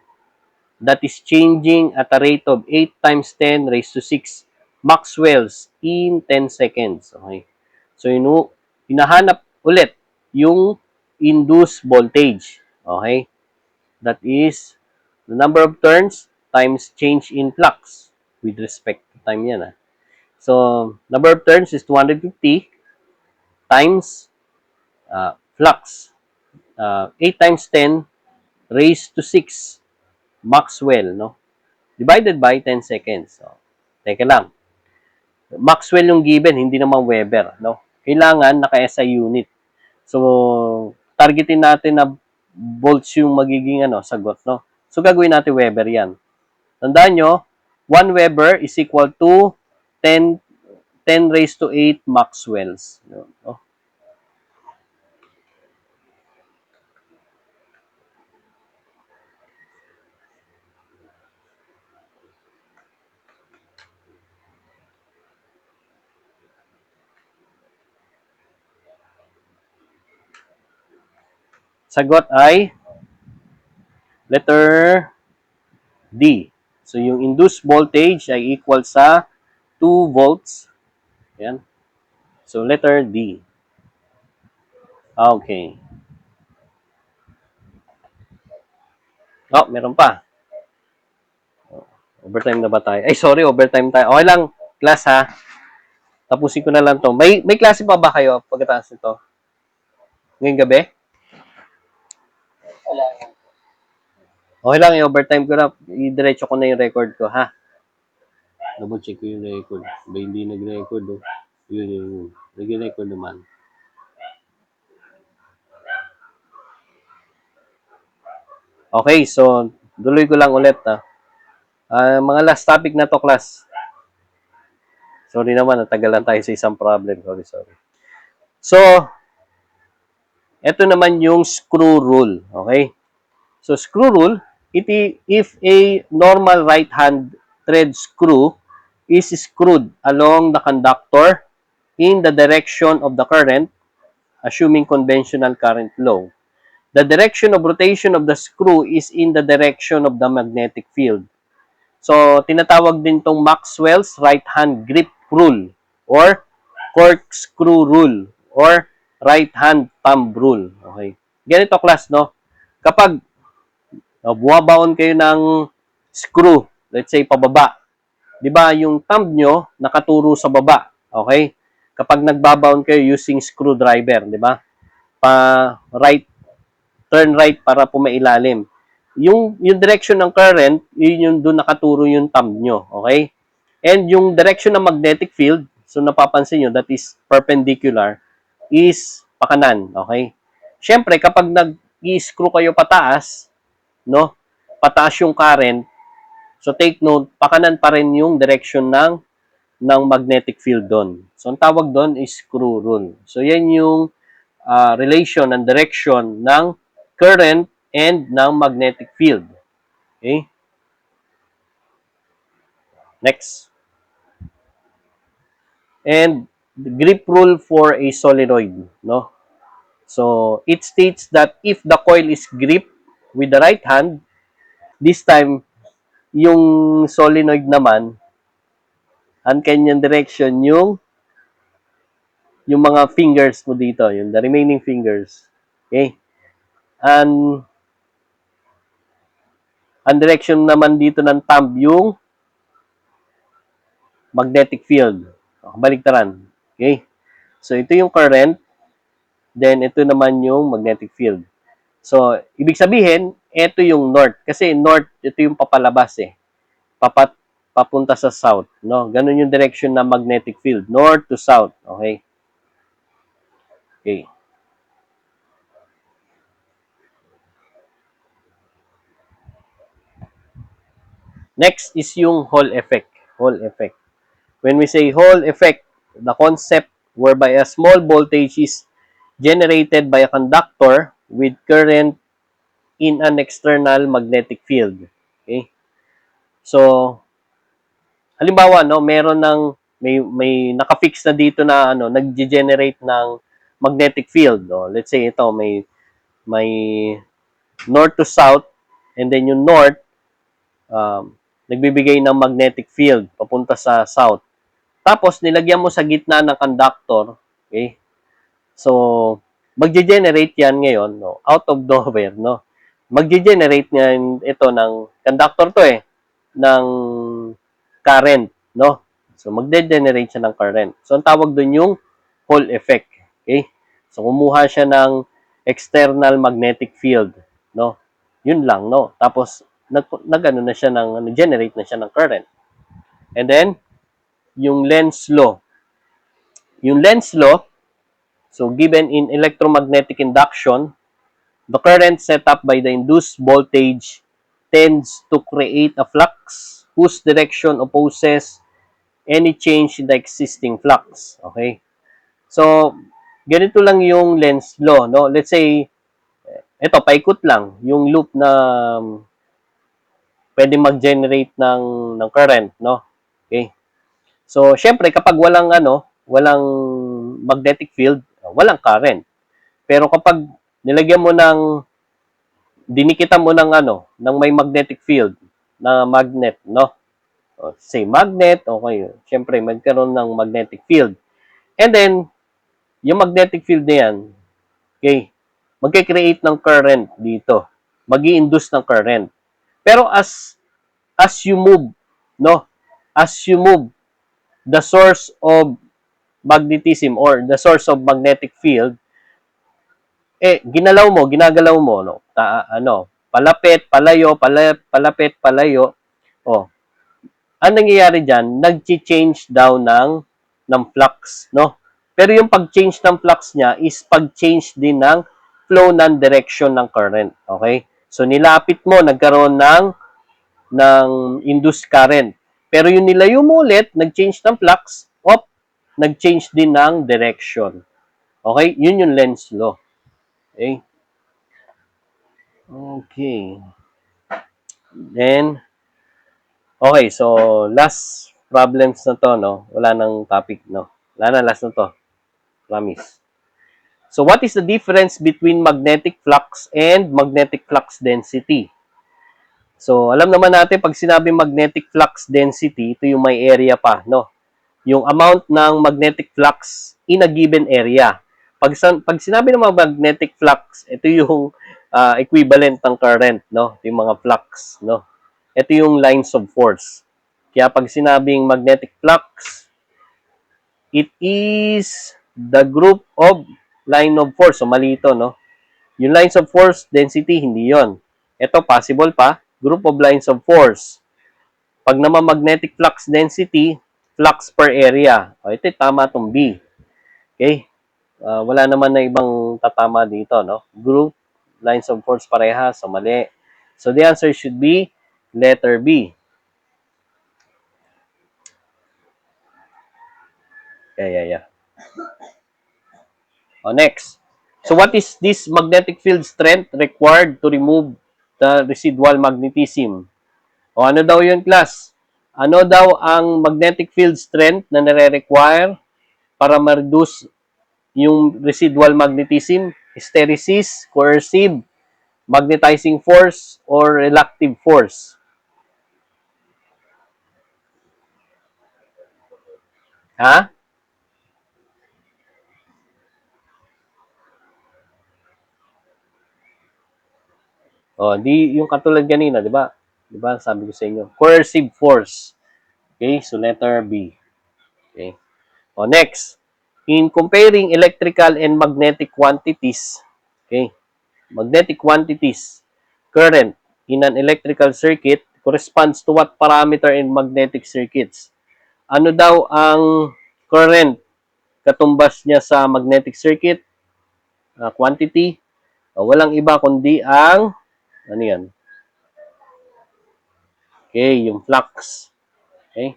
that is changing at a rate of 8 times 10 raised to 6 Maxwells in 10 seconds. Okay. So, hinahanap ulit yung induced voltage. Okay. That is the number of turns times change in flux with respect to time yan. So, number of turns is 250 times flux. 8 times 10 raised to 6 Maxwell, no? Divided by 10 seconds. So, teka lang. Maxwell yung given, hindi naman Weber, no? Kailangan naka-SI unit. So, targetin natin na volts yung magiging sagot, no? So, gagawin natin Weber yan. Tandaan nyo, 1 Weber is equal to 10 raised to 8 Maxwells. No? Sagot ay letter D. So, yung induced voltage ay equal sa 2 volts. Ayan. So, letter D. Okay. Oh, meron pa. Overtime na ba tayo? Ay, sorry, overtime tayo. Okay lang, class ha. Tapusin ko na lang to. May klase pa ba kayo pagkatapos nito? Ngayong gabi? Wala yan. Okay lang, i-overtime ko na. I-diretso ko na yung record ko, ha? Double check ko yung record. Ba hindi nag-record, oh. Yun. Nag-record naman. Okay, so, duloy ko lang ulit, ha? Mga last topic na to, class. Sorry naman, natagalan tayo sa isang problem. Sorry. So, ito naman yung screw rule, okay? So, screw rule, if a normal right-hand thread screw is screwed along the conductor in the direction of the current, assuming conventional current flow, the direction of rotation of the screw is in the direction of the magnetic field. So, tinatawag din tong Maxwell's right-hand grip rule or corkscrew rule or right-hand thumb rule. Okay. Ganito, class, no? Kapag bumabaon kayo ng screw, let's say pababa, 'di ba, yung thumb nyo nakaturo sa baba, okay? Kapag nagbabaon kayo using screwdriver, 'di ba? Pa right, turn right para pumailalim. Yung direction ng current, yun yung doon nakaturo yung thumb nyo, okay? And yung direction ng magnetic field, so napapansin nyo, that is perpendicular, is pakanan, okay? Siyempre, kapag nag-i-screw kayo pataas, no? Pataas yung current. So take note, pakanan pa rin yung direction ng magnetic field doon. So ang tawag doon is screw rule. So yan yung relation and direction ng current and ng magnetic field. Okay? Next. And the grip rule for a solenoid, no? So it states that if the coil is gripped with the right hand, this time yung solenoid naman, ang kanyang direction yung mga fingers mo dito, yung the remaining fingers. Okay? And ang direction naman dito ng thumb yung magnetic field. Baliktaran. Okay? So ito yung current, then ito naman yung magnetic field. So ibig sabihin, ito yung north kasi north ito yung papalabas papunta sa south, no? Ganun yung direction ng magnetic field, north to south, okay? Okay. Next is yung Hall effect. Hall effect. When we say Hall effect, the concept whereby a small voltage is generated by a conductor with current in an external magnetic field. Okay? So, halimbawa, no, meron ng may naka-fix na dito na nagge-generate ng magnetic field. No? Let's say ito may north to south, and then yung north nagbibigay ng magnetic field papunta sa south. Tapos nilagyan mo sa gitna ng conductor, okay? So magge-generate 'yan ngayon, no, out of nowhere, no. Magge-generate niyan ito ng conductor to ng current, no. So magde-generate siya ng current. So ang tawag doon yung Hall effect, okay? So kumuha siya ng external magnetic field, no. Yun lang, no. Tapos nagano na siya generate na siya ng current. And then yung Lenz law. Yung Lenz law, so given in electromagnetic induction, the current set up by the induced voltage tends to create a flux whose direction opposes any change in the existing flux. Okay? So, ganito lang yung Lenz law, no? Let's say, ito, paikot lang, yung loop na pwede mag-generate ng current, no? Okay? So, syempre, kapag walang magnetic field, walang current. Pero kapag nilagyan mo dinikitan mo ng may magnetic field, na magnet, no? Say magnet, okay. Syempre, magkaroon ng magnetic field. And then, yung magnetic field na yan, okay, magke-create ng current dito. Magi-induce ng current. Pero as you move, no? As you move the source of magnetism or the source of magnetic field, ginagalaw mo, no? Palapit, palayo, palapit, palayo. Oh, ang nangyayari diyan, nagchi-change daw ng flux, no? Pero yung pag-change ng flux niya is pag-change din ng flow ng direction ng current, okay? So nilapit mo, nagkaroon ng induced current. Pero yung nilayo mo ulit, nag-change ng flux, nag-change din ng direction. Okay? Yun yung Lenz law. Okay? Okay. Then, okay, so last problems na to, no? Wala nang topic, no? Wala na, last na to. Promise. So, what is the difference between magnetic flux and magnetic flux density? So, alam naman natin, pag sinabi magnetic flux density, ito yung may area pa, no? Yung amount ng magnetic flux in a given area. Pag sinabi ng mga magnetic flux, ito yung equivalent ng current, no? Ito yung mga flux, no? Ito yung lines of force. Kaya pag sinabing magnetic flux, it is the group of line of force. So, mali ito, no? Yung lines of force density, hindi yon. Ito, possible pa, group of lines of force. Pag naman magnetic flux density, flux per area. O, ito, tama itong B. Okay? Wala naman na ibang tatama dito, no? Group, lines of force pareha, so mali. So, the answer should be letter B. Yeah. Next. So, what is this magnetic field strength required to remove the residual magnetism? Ano daw yun, class? Ano daw ang magnetic field strength na nare-require para ma-reduce yung residual magnetism? Hysteresis, coercive, magnetizing force, or reluctive force? Ha? Di yung katulad kanina, di ba? Di ba? Sabi ko sa inyo. Coercive force. Okay, so letter B. Okay. Next. In comparing electrical and magnetic quantities, okay, magnetic quantities, current in an electrical circuit corresponds to what parameter in magnetic circuits? Ano daw ang current katumbas niya sa magnetic circuit? Quantity? Walang iba kundi ang, ano yan? Okay, yung flux. Okay?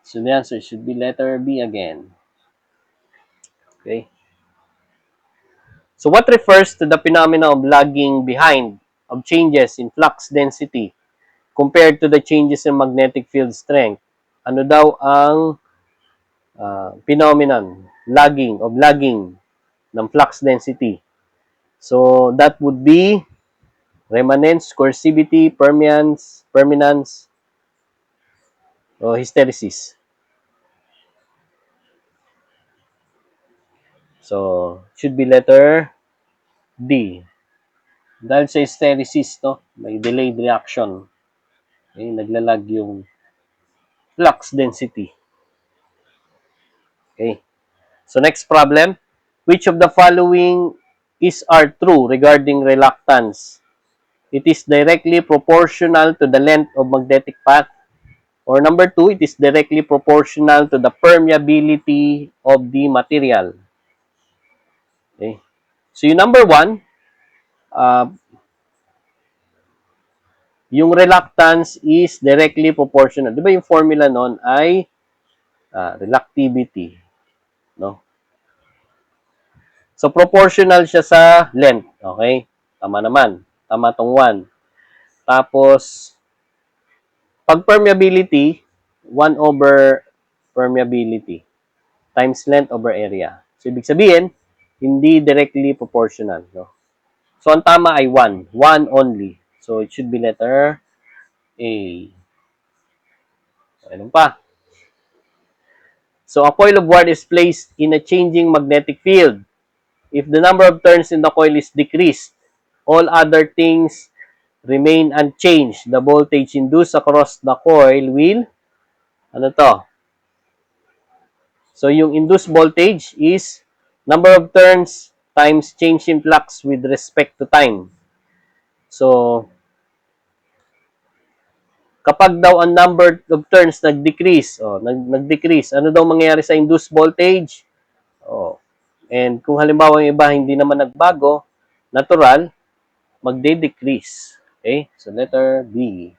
So the answer should be letter B again. Okay? So what refers to the phenomena of lagging behind of changes in flux density compared to the changes in magnetic field strength? Ano daw ang phenomenon, lagging ng flux density? So that would be remanence, coercivity, permeance, o hysteresis. So, should be letter D. Dahil sa hysteresis, no, may delayed reaction. Okay, naglalag yung flux density. Okay. So, next problem. Which of the following are true regarding reluctance? It is directly proportional to the length of magnetic path. Or number 2, it is directly proportional to the permeability of the material. Okay. So, yung number 1, yung reluctance is directly proportional. Di ba yung formula nun ay reluctivity, no? So, proportional siya sa length. Okay? Tama naman. Tama tong 1. Tapos, pag permeability, 1 over permeability times length over area. So, ibig sabihin, hindi directly proportional. No? So, ang tama ay 1. 1 only. So, it should be letter A. Ano pa? So a coil of wire is placed in a changing magnetic field. If the number of turns in the coil is decreased, all other things remain unchanged. The voltage induced across the coil will, ano to? So yung induced voltage is number of turns times change in flux with respect to time. So, kapag daw ang number of turns nag-decrease, nag-decrease, ano daw mangyayari sa induced voltage? Oh, and kung halimbawa yung iba hindi naman nagbago, natural, magde-decrease. Okay? So, letter B.